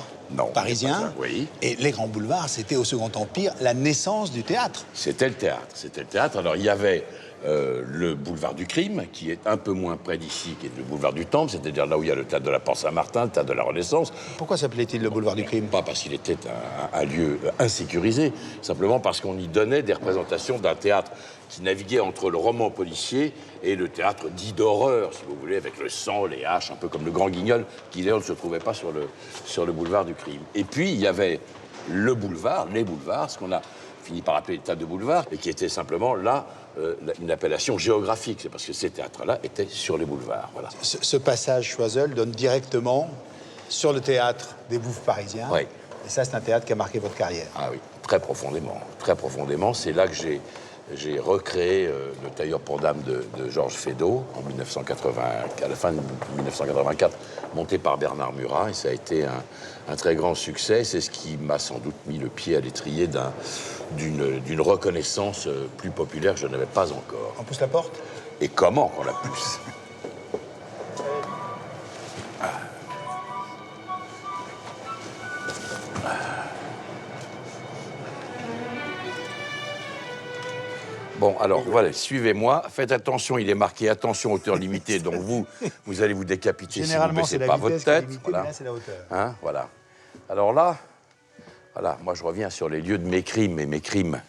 parisiens. Oui. Et les grands boulevards, c'était au Second Empire la naissance du théâtre. C'était le théâtre. Alors il y avait le boulevard du Crime, qui est un peu moins près d'ici, qui est le boulevard du Temple, c'est-à-dire là où il y a le théâtre de la Porte-Saint-Martin, le théâtre de la Renaissance. Pourquoi s'appelait-il le boulevard du Crime? Pas parce qu'il était un lieu insécurisé, simplement parce qu'on y donnait des représentations d'un théâtre qui naviguait entre le roman policier et le théâtre dit d'horreur, si vous voulez, avec le sang, les haches, un peu comme le Grand Guignol, qui d'ailleurs ne se trouvait pas sur le boulevard du Crime. Et puis, il y avait le boulevard, les boulevards, ce qu'on a fini par appeler les théâtres de boulevard, et qui était simplement là une appellation géographique. C'est parce que ces théâtres-là étaient sur les boulevards. Voilà. Ce passage Choiseul donne directement sur le théâtre des Bouffes parisiens. Oui. Et ça, c'est un théâtre qui a marqué votre carrière. Ah oui, très profondément. Très profondément. C'est là que j'ai recréé le Tailleur pour dames de Georges Feydeau en 1980, à la fin de 1984, monté par Bernard Murat, et ça a été un très grand succès. C'est ce qui m'a sans doute mis le pied à l'étrier d'une reconnaissance plus populaire que je n'avais pas encore. On pousse la porte? Et comment qu'on la pousse? Bon, alors, voilà, suivez-moi. Faites attention, il est marqué « Attention, hauteur limitée », donc vous allez vous décapiter si vous ne baissez pas votre tête. Voilà. Là, c'est la hauteur. Hein, voilà. Alors là, voilà, moi je reviens sur les lieux de mes crimes, et mes crimes,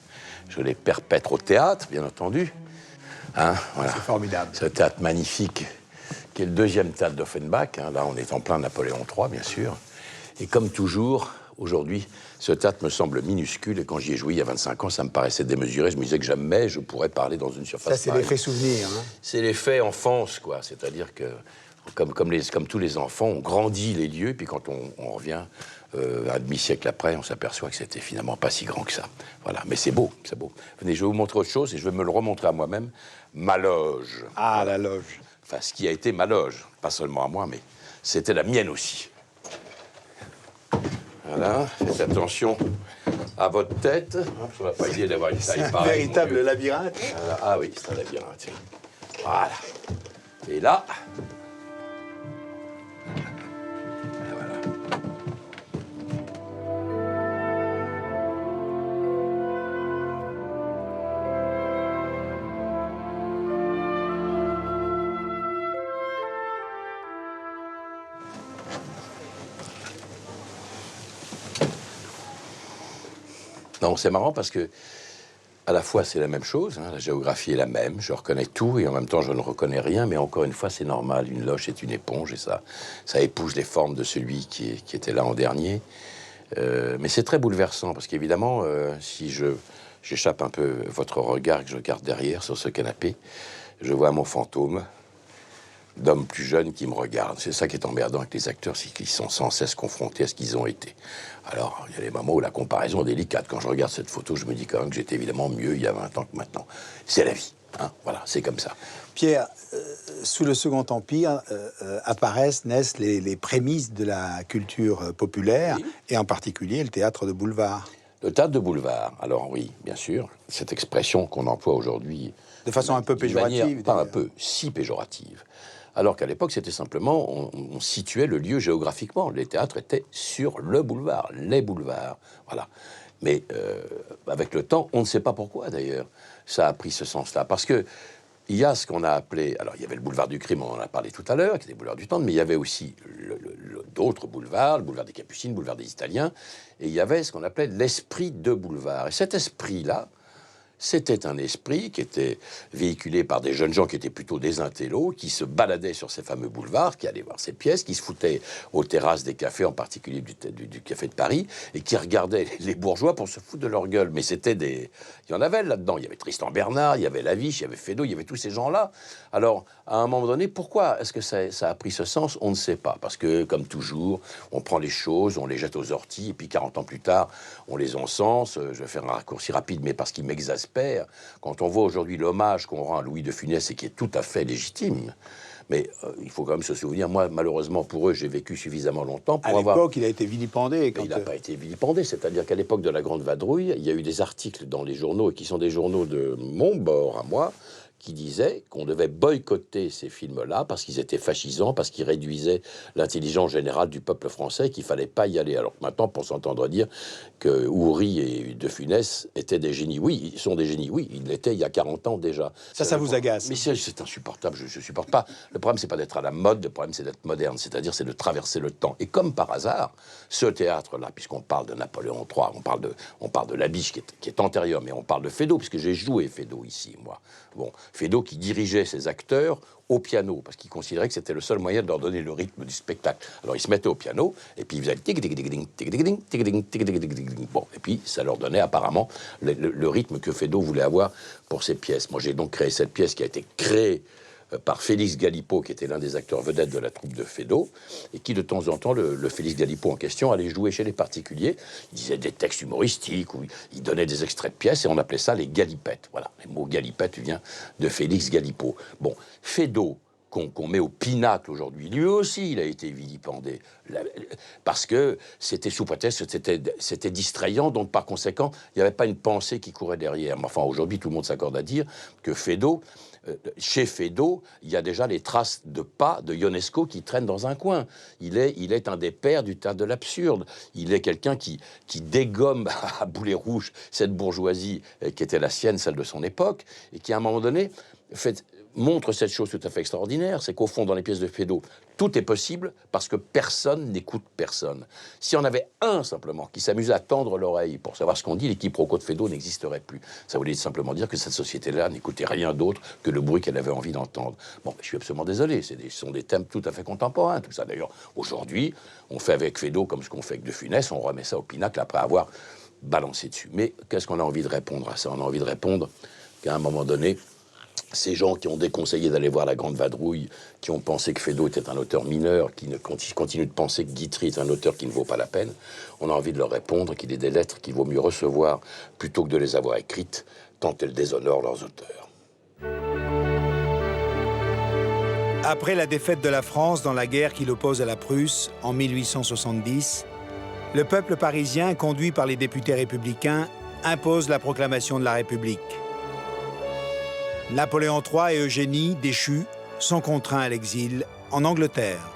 je les perpètre au théâtre, bien entendu. Hein, voilà. C'est formidable. Ce théâtre magnifique, qui est le deuxième théâtre d'Offenbach. Hein, là, on est en plein Napoléon III, bien sûr. Et comme toujours, aujourd'hui, ce théâtre me semble minuscule, et quand j'y ai joué il y a 25 ans, ça me paraissait démesuré. Je me disais que jamais je pourrais parler dans une surface. Ça, c'est l'effet souvenir. Hein. C'est l'effet enfance, quoi. C'est-à-dire que, comme tous les enfants, on grandit les lieux, puis quand on revient un demi-siècle après, on s'aperçoit que c'était finalement pas si grand que ça. Voilà, mais c'est beau, c'est beau. Venez, je vais vous montrer autre chose, et je vais me le remontrer à moi-même. Ma loge. Ah, la loge. Enfin, ce qui a été ma loge. Pas seulement à moi, mais c'était la mienne aussi. Voilà, faites attention à votre tête. Ça va pas aider d'avoir une taille pareille. C'est un véritable labyrinthe. Voilà. Ah oui, c'est un labyrinthe. Voilà. Et là... Et voilà. Non, c'est marrant parce que, à la fois, c'est la même chose, hein, la géographie est la même, je reconnais tout, et en même temps, je ne reconnais rien, mais encore une fois, c'est normal, une loge est une éponge, et ça épouse les formes de celui qui était là en dernier. Mais c'est très bouleversant, parce qu'évidemment, si je j'échappe un peu votre regard que je garde derrière sur ce canapé. Je vois mon fantôme d'homme plus jeune qui me regarde. C'est ça qui est emmerdant avec les acteurs, c'est qu'ils sont sans cesse confrontés à ce qu'ils ont été. Alors, il y a des moments où la comparaison est délicate. Quand je regarde cette photo, je me dis quand même que j'étais évidemment mieux il y a 20 ans que maintenant. C'est la vie, hein, voilà, c'est comme ça. Pierre, sous le Second Empire, naissent les prémices de la culture populaire, et en particulier le théâtre de boulevard. Le théâtre de boulevard, alors oui, bien sûr, cette expression qu'on emploie aujourd'hui... De façon un peu péjorative. Pas un peu, si péjorative. Alors qu'à l'époque, c'était simplement, on situait le lieu géographiquement. Les théâtres étaient sur le boulevard, les boulevards, voilà. Mais avec le temps, on ne sait pas pourquoi d'ailleurs, ça a pris ce sens-là. Parce que il y a ce qu'on a appelé, alors il y avait le boulevard du crime, on en a parlé tout à l'heure, qui était le boulevard du temps, mais il y avait aussi d'autres boulevards, le boulevard des Capucines, le boulevard des Italiens, et il y avait ce qu'on appelait l'esprit de boulevard. Et cet esprit-là, c'était un esprit qui était véhiculé par des jeunes gens qui étaient plutôt des intellos, qui se baladaient sur ces fameux boulevards, qui allaient voir ces pièces, qui se foutaient aux terrasses des cafés, en particulier du café de Paris, et qui regardaient les bourgeois pour se foutre de leur gueule. Mais c'était des... Il y en avait là-dedans. Il y avait Tristan Bernard, il y avait Laviche, il y avait Feydeau, il y avait tous ces gens-là. Alors, à un moment donné, pourquoi est-ce que ça a pris ce sens? On ne sait pas. Parce que, comme toujours, on prend les choses, on les jette aux orties, et puis 40 ans plus tard, on les encense. Je vais faire un raccourci rapide, mais parce qu'il m'exaspère. Quand on voit aujourd'hui l'hommage qu'on rend à Louis de Funès et qui est tout à fait légitime, mais il faut quand même se souvenir, moi, malheureusement pour eux, j'ai vécu suffisamment longtemps pour avoir... À l'époque, il a été vilipendé. Il n'a pas été vilipendé, c'est-à-dire qu'à l'époque de la Grande Vadrouille, il y a eu des articles dans les journaux, et qui sont des journaux de mon bord à moi, qui disaient qu'on devait boycotter ces films-là parce qu'ils étaient fascisants, parce qu'ils réduisaient l'intelligence générale du peuple français, qu'il fallait pas y aller. Alors maintenant, pour s'entendre dire que Houry et De Funès étaient des génies, oui, ils sont des génies, oui, ils l'étaient il y a 40 ans déjà. Ça vous agace? Mais c'est insupportable, je supporte pas. Le problème, c'est pas d'être à la mode, le problème, c'est d'être moderne, c'est-à-dire c'est de traverser le temps. Et comme par hasard, ce théâtre-là, puisqu'on parle de Napoléon III, on parle de Labiche qui est antérieur, mais on parle de Feydeau, puisque j'ai joué Feydeau ici, moi. Bon, Feydeau qui dirigeait ses acteurs au piano, parce qu'il considérait que c'était le seul moyen de leur donner le rythme du spectacle. Alors ils se mettaient au piano, et puis ils faisaient bon, et puis ça leur donnait apparemment le rythme que Feydeau voulait avoir pour ses pièces. Moi j'ai donc créé cette pièce qui a été créée par Félix Galipeau, qui était l'un des acteurs vedettes de la troupe de Feydeau, et qui de temps en temps, le Félix Galipeau en question, allait jouer chez les particuliers. Il disait des textes humoristiques, ou il donnait des extraits de pièces, et on appelait ça les galipettes. Voilà, le mot galipette vient de Félix Galipeau. Bon, Feydeau, qu'on met au pinacle aujourd'hui, lui aussi, il a été vilipendé. Parce que c'était sous prétexte, c'était distrayant, donc par conséquent, il n'y avait pas une pensée qui courait derrière. Mais enfin, aujourd'hui, tout le monde s'accorde à dire que Feydeau, chez Feydeau, il y a déjà les traces de pas de Ionesco qui traînent dans un coin. Il est un des pères du théâtre de l'absurde. Il est quelqu'un qui dégomme à boulet rouge cette bourgeoisie qui était la sienne, celle de son époque, et qui, à un moment donné, montre cette chose tout à fait extraordinaire, c'est qu'au fond, dans les pièces de Feydeau, tout est possible parce que personne n'écoute personne. Si on avait un, simplement, qui s'amusait à tendre l'oreille pour savoir ce qu'on dit, les quiproquos de Feydeau n'existerait plus. Ça voulait simplement dire que cette société-là n'écoutait rien d'autre que le bruit qu'elle avait envie d'entendre. Bon, je suis absolument désolé, ce sont des thèmes tout à fait contemporains, tout ça. D'ailleurs, aujourd'hui, on fait avec Feydeau comme ce qu'on fait avec De Funès, on remet ça au pinacle après avoir balancé dessus. Mais qu'est-ce qu'on a envie de répondre à ça? On a envie de répondre qu'à un moment donné, ces gens qui ont déconseillé d'aller voir La Grande Vadrouille, qui ont pensé que Feydeau était un auteur mineur, qui continuent de penser que Guitry est un auteur qui ne vaut pas la peine, on a envie de leur répondre qu'il est des lettres qu'il vaut mieux recevoir plutôt que de les avoir écrites, tant elles déshonorent leurs auteurs. Après la défaite de la France dans la guerre qui l'oppose à la Prusse en 1870, le peuple parisien, conduit par les députés républicains, impose la proclamation de la République. Napoléon III et Eugénie, déchus, sont contraints à l'exil en Angleterre.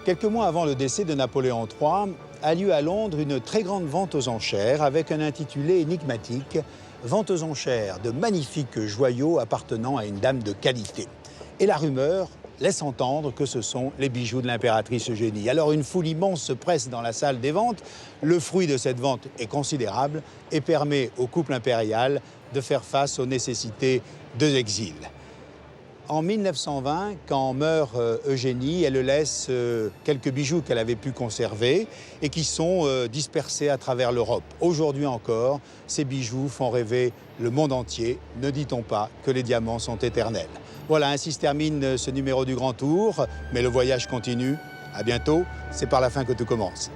Quelques mois avant le décès de Napoléon III, a lieu à Londres une très grande vente aux enchères avec un intitulé énigmatique « Vente aux enchères de magnifiques joyaux appartenant à une dame de qualité ». Et la rumeur laisse entendre que ce sont les bijoux de l'impératrice Eugénie. Alors une foule immense se presse dans la salle des ventes. Le fruit de cette vente est considérable et permet au couple impérial de faire face aux nécessités de l'exil. En 1920, quand meurt Eugénie, elle laisse quelques bijoux qu'elle avait pu conserver et qui sont dispersés à travers l'Europe. Aujourd'hui encore, ces bijoux font rêver le monde entier. Ne dit-on pas que les diamants sont éternels? Voilà, ainsi se termine ce numéro du Grand Tour, mais le voyage continue. À bientôt, c'est par la fin que tout commence.